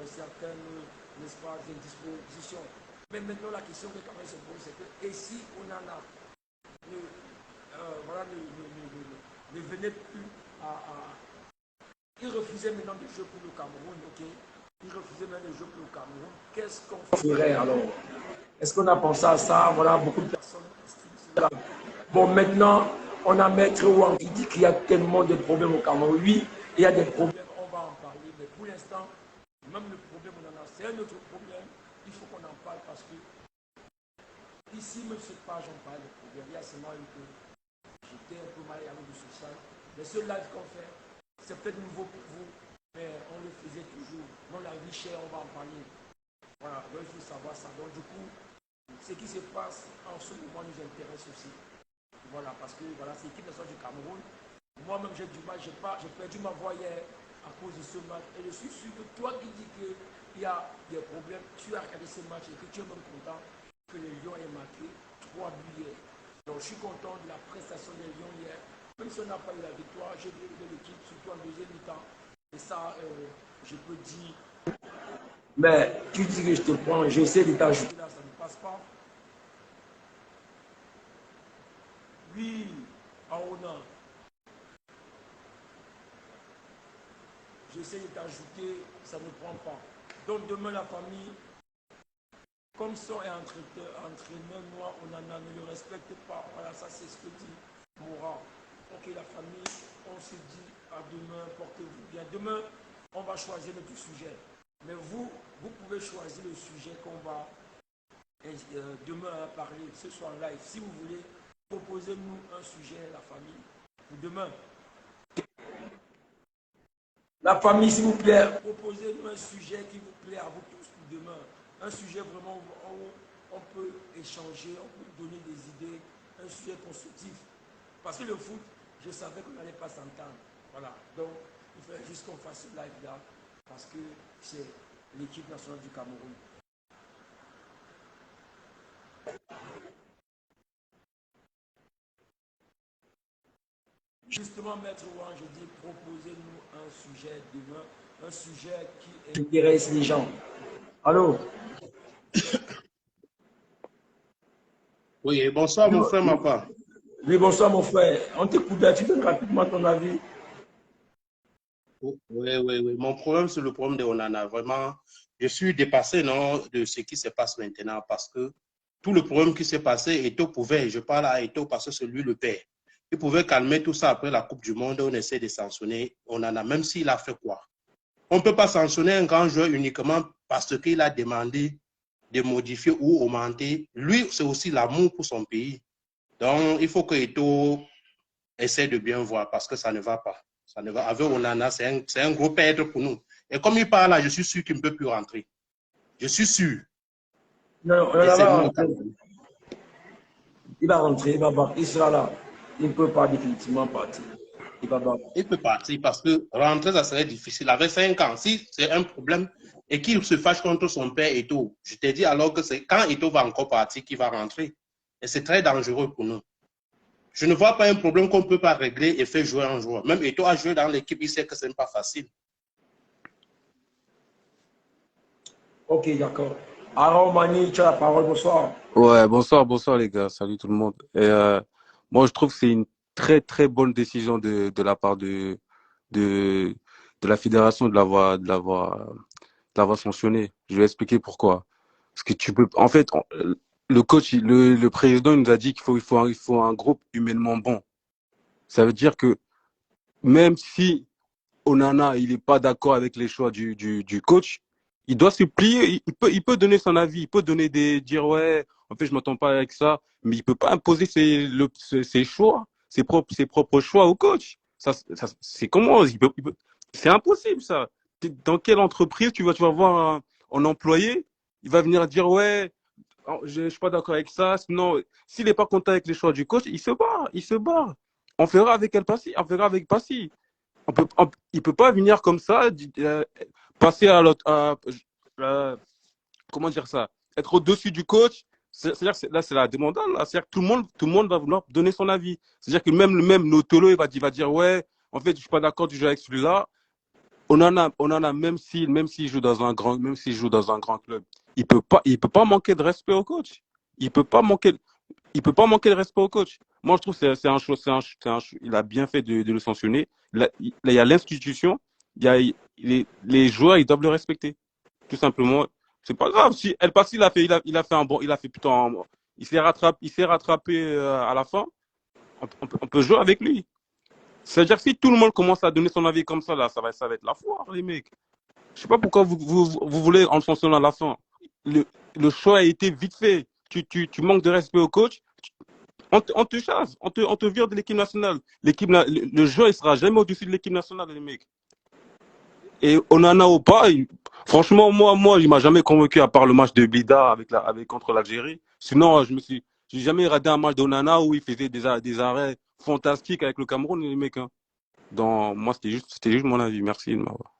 certaines, n'est-ce pas, indispositions. Mais maintenant, la question que quand même se pose, c'est que, et si Onana ne venait plus il refusait maintenant de jouer pour le Cameroun, ok? Il refusait maintenant de jouer pour le Cameroun. Qu'est-ce qu'on ferait alors? Est-ce qu'on a pensé à ça? Voilà, beaucoup de personnes estiment cela. Bon, maintenant, on a Maître Ouang qui dit qu'il y a tellement de problèmes au Cameroun. Oui, il y a des problèmes, on va en parler. Mais pour l'instant, même le problème, on en a. C'est un autre problème. Il faut qu'on en parle parce que ici, même cette page, on parle de problèmes. Il y a seulement une que j'étais un peu mal avec le social. Mais ce live qu'on fait, c'est peut-être nouveau pour vous, mais on le faisait toujours. On la vie chère, on va en parler. Voilà, donc il faut savoir ça. Donc du coup, ce qui se passe en ce moment nous intéresse aussi. Voilà, parce que voilà, c'est l'équipe nationale du Cameroun. Moi-même, j'ai du mal, j'ai perdu ma voix hier à cause de ce match. Et je suis sûr que toi qui dis qu'il y a des problèmes, tu as regardé ce match et que tu es même content que les Lions aient marqué 3 buts hier. Donc je suis content de la prestation des Lions hier. Même si on n'a pas eu la victoire, j'ai vu l'équipe, surtout en deuxième mi-temps. Et ça, je peux dire. Mais tu dis que je te prends, j'essaie de t'ajouter là, ça ne passe pas. Oui, Aona. J'essaie de t'ajouter, ça ne prend pas. Donc demain, la famille, comme son est entraîneur noir, Onana ne le respecte pas. Voilà, ça c'est ce que dit Moura. Ok, la famille, on se dit à demain, portez-vous bien. Demain, on va choisir notre sujet. Mais vous pouvez choisir le sujet qu'on va demain parler, ce soir en live. Si vous voulez, proposez-nous un sujet, la famille, pour demain. La famille, s'il vous plaît, proposez-nous un sujet qui vous plaît à vous tous pour demain. Un sujet vraiment où on peut échanger, on peut donner des idées, un sujet constructif. Parce que le foot, je savais qu'on n'allait pas s'entendre. Voilà. Donc, il fallait juste qu'on fasse ce live-là, parce que c'est l'équipe nationale du Cameroun. Justement, Maître Ouang, je dis, proposez-nous un sujet demain, un sujet qui intéresse les gens. Allô? Oui, bonsoir mon frère Mapa. Oui, bonsoir mon frère. On t'écoute, tu donnes rapidement ton avis. Oui. Mon problème, c'est le problème de Onana. Vraiment, je suis dépassé non, de ce qui se passe maintenant parce que tout le problème qui s'est passé, Eto'o pouvait, je parle à Eto'o parce que c'est lui le père. Il pouvait calmer tout ça après la Coupe du Monde. On essaie de sanctionner Onana, même s'il a fait quoi. On ne peut pas sanctionner un grand joueur uniquement parce qu'il a demandé de modifier ou augmenter. Lui, c'est aussi l'amour pour son pays. Donc, il faut que Eto'o essaie de bien voir parce que ça ne va pas. Ça ne va. Avec Onana, c'est un gros perdre pour nous. Et comme il parle là, je suis sûr qu'il ne peut plus rentrer. Je suis sûr. Non, il va rentrer, il va battre. Il sera là. Il ne peut pas définitivement partir. Il peut partir parce que rentrer, ça serait difficile. Avec 5 ans, si c'est un problème et qu'il se fâche contre son père Eto'o, je te dis alors que c'est quand Eto'o va encore partir qu'il va rentrer. Et c'est très dangereux pour nous. Je ne vois pas un problème qu'on ne peut pas régler et faire jouer un joueur. Même Eto'o a joué dans l'équipe, il sait que ce n'est pas facile. Ok, d'accord. Alors, Mani, tu as la parole, bonsoir. Ouais, bonsoir les gars, salut tout le monde. Et moi, je trouve que c'est une très très bonne décision de la part de la fédération de l'avoir sanctionné. Je vais expliquer pourquoi. Parce que tu peux, en fait, le coach, le président nous a dit qu'il faut un groupe humainement bon. Ça veut dire que même si Onana il est pas d'accord avec les choix du coach, il doit se plier. Il peut donner son avis, il peut dire ouais, en fait je m'entends pas avec ça, mais il peut pas imposer ses choix, ses propres choix au coach. Ça c'est comment C'est impossible, ça. Dans quelle entreprise tu vas voir un employé, il va venir dire, ouais, je ne suis pas d'accord avec ça. Sinon, s'il n'est pas content avec les choix du coach, il se barre, il se barre. On verra avec quel Passy, on verra avec Passy. Il peut pas venir comme ça, passer à l'autre, comment dire ça, être au-dessus du coach. C'est-à-dire que là, c'est la demandade. C'est-à-dire que tout le monde va vouloir donner son avis. C'est-à-dire que même Notolo, il va dire, ouais, en fait, je suis pas d'accord du jeu avec celui-là. On en a même s'il joue dans un grand club, il peut pas manquer de respect au coach. Il peut pas manquer de respect au coach. Moi, je trouve que c'est un choix, il a bien fait de le sanctionner. Là, il y a l'institution, les joueurs, ils doivent le respecter. Tout simplement. C'est pas grave. Si El Passy, il a fait plutôt il s'est rattrapé à la fin. On peut jouer avec lui. C'est-à-dire que si tout le monde commence à donner son avis comme ça, là, ça va être la foire, les mecs. Je sais pas pourquoi vous voulez en sanctionner à la fin. Le choix a été vite fait. Tu manques de respect au coach. On te chasse, on te vire de l'équipe nationale. Le jeu, il sera jamais au-dessus de l'équipe nationale, les mecs. Et Onana ou pas, franchement, moi, il m'a jamais convaincu à part le match de Blida contre l'Algérie. Sinon, j'ai jamais regardé un match d'Onana où il faisait des arrêts fantastiques avec le Cameroun, les mecs. Hein. Moi, c'était juste mon avis. Merci de m'avoir.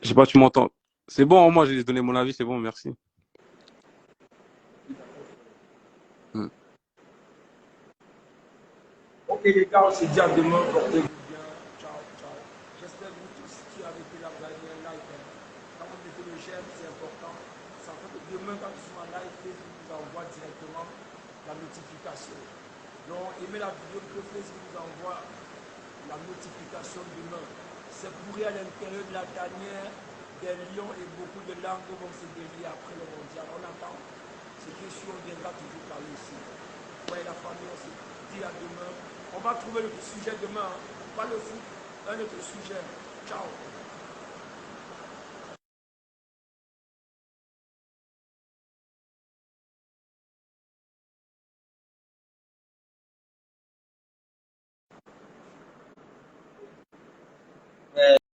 Je sais pas, tu m'entends. C'est bon, moi, j'ai donné mon avis, c'est bon, merci. Ok les gars, on se dit à demain, portez-vous bien. Ciao, ciao. J'espère que vous tous qui avez été là, vous avez mis un like. Quand vous mettez le j'aime, c'est important. Ça fait que demain, quand tu seras en live, Facebook vous envoie directement la notification. Donc, aimez la vidéo que Facebook vous envoie la notification demain. C'est pour à l'intérieur de la tanière des lions et beaucoup de langues vont se délier après le mondial. On attend. Ce qui est sûr, on viendra toujours parler ici. Voyez la famille, on se dit à demain. On va trouver le sujet demain. Pas le foot, un autre sujet. Ciao.